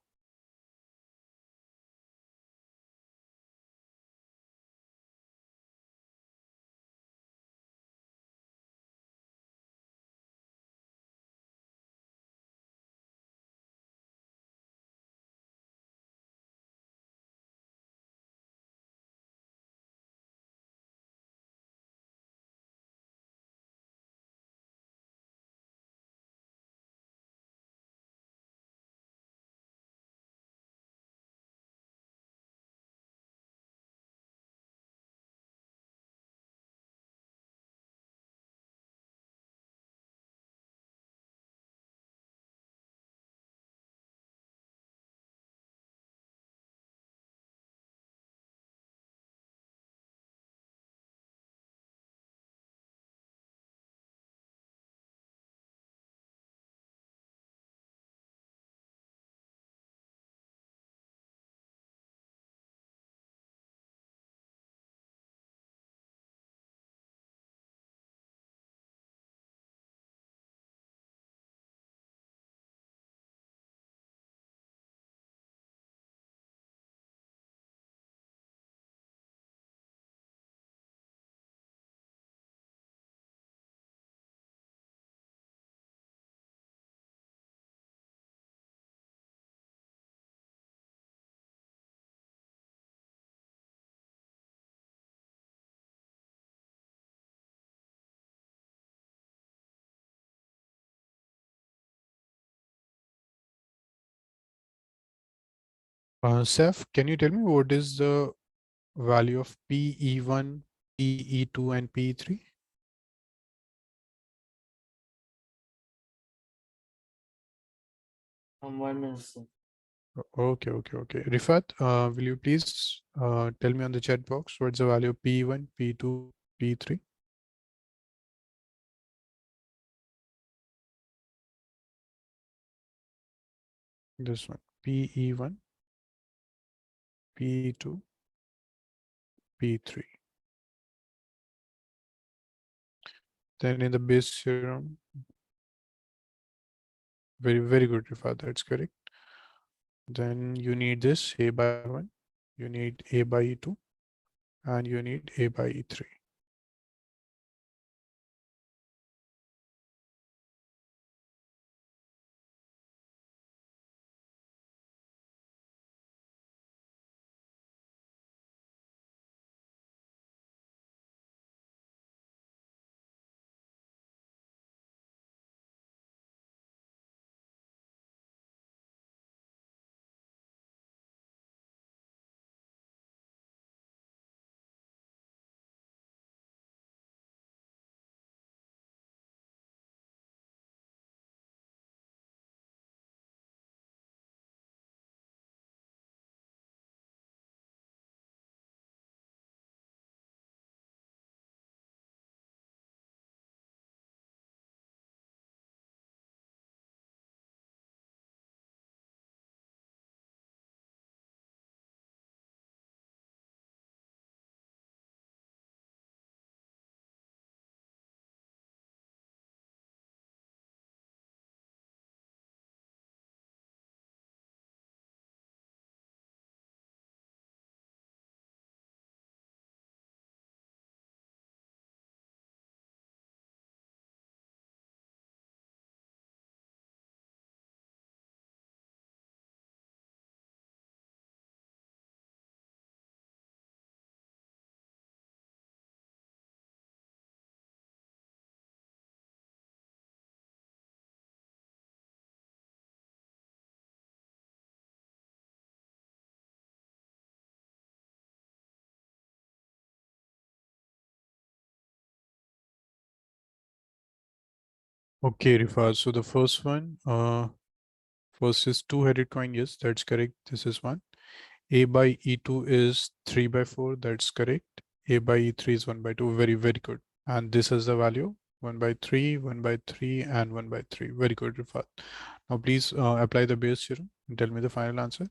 Seth, can you tell me what is the value of PE1, PE2, and PE3? One minute, sir. Okay. Rifat, will you please tell me on the chat box what's the value of P1, P2, P3? This one, PE1, P2, P3. Then in the Bayes theorem, very good, Rifat, that's correct. Then you need this A by 1, you need A by E2, and you need A by E3. Okay, Rifat. So the first one, first is two-headed coin. Yes, that's correct. This is one. A by E2 is 3 by 4. That's correct. A by E3 is 1 by 2. Very, very good. And this is the value 1 by 3, 1 by 3, and 1 by 3. Very good, Rifat. Now, please apply the Bayes theorem and tell me the final answer.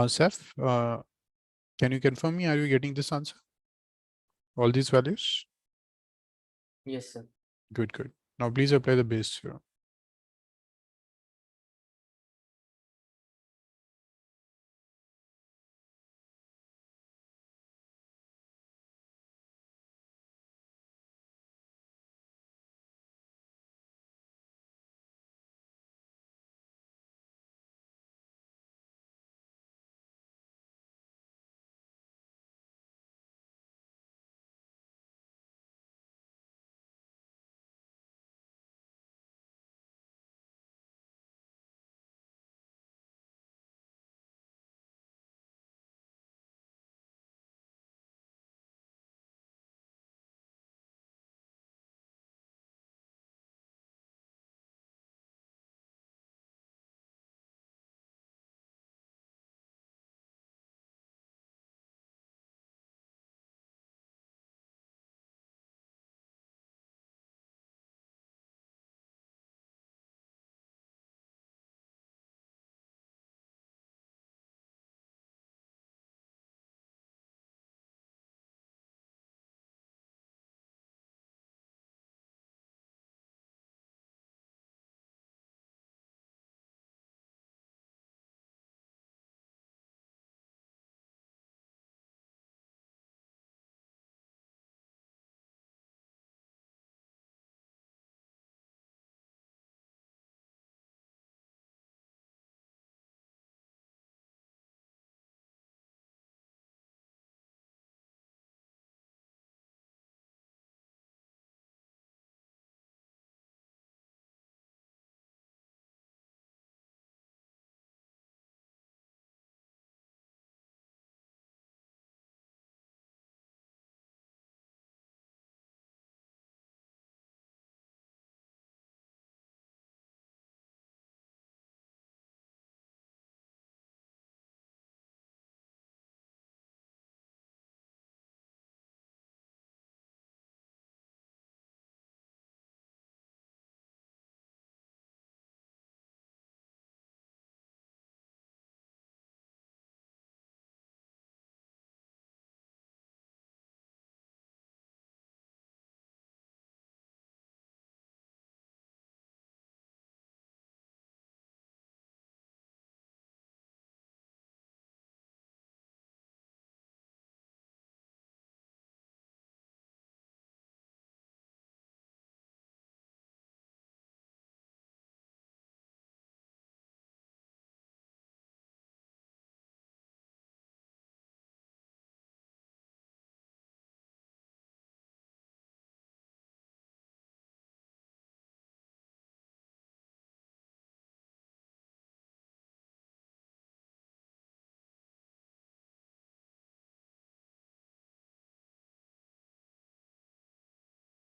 Seth, can you confirm me? Are you getting this answer? All these values? Yes, sir. Good, good. Now, please apply the Bayes theorem.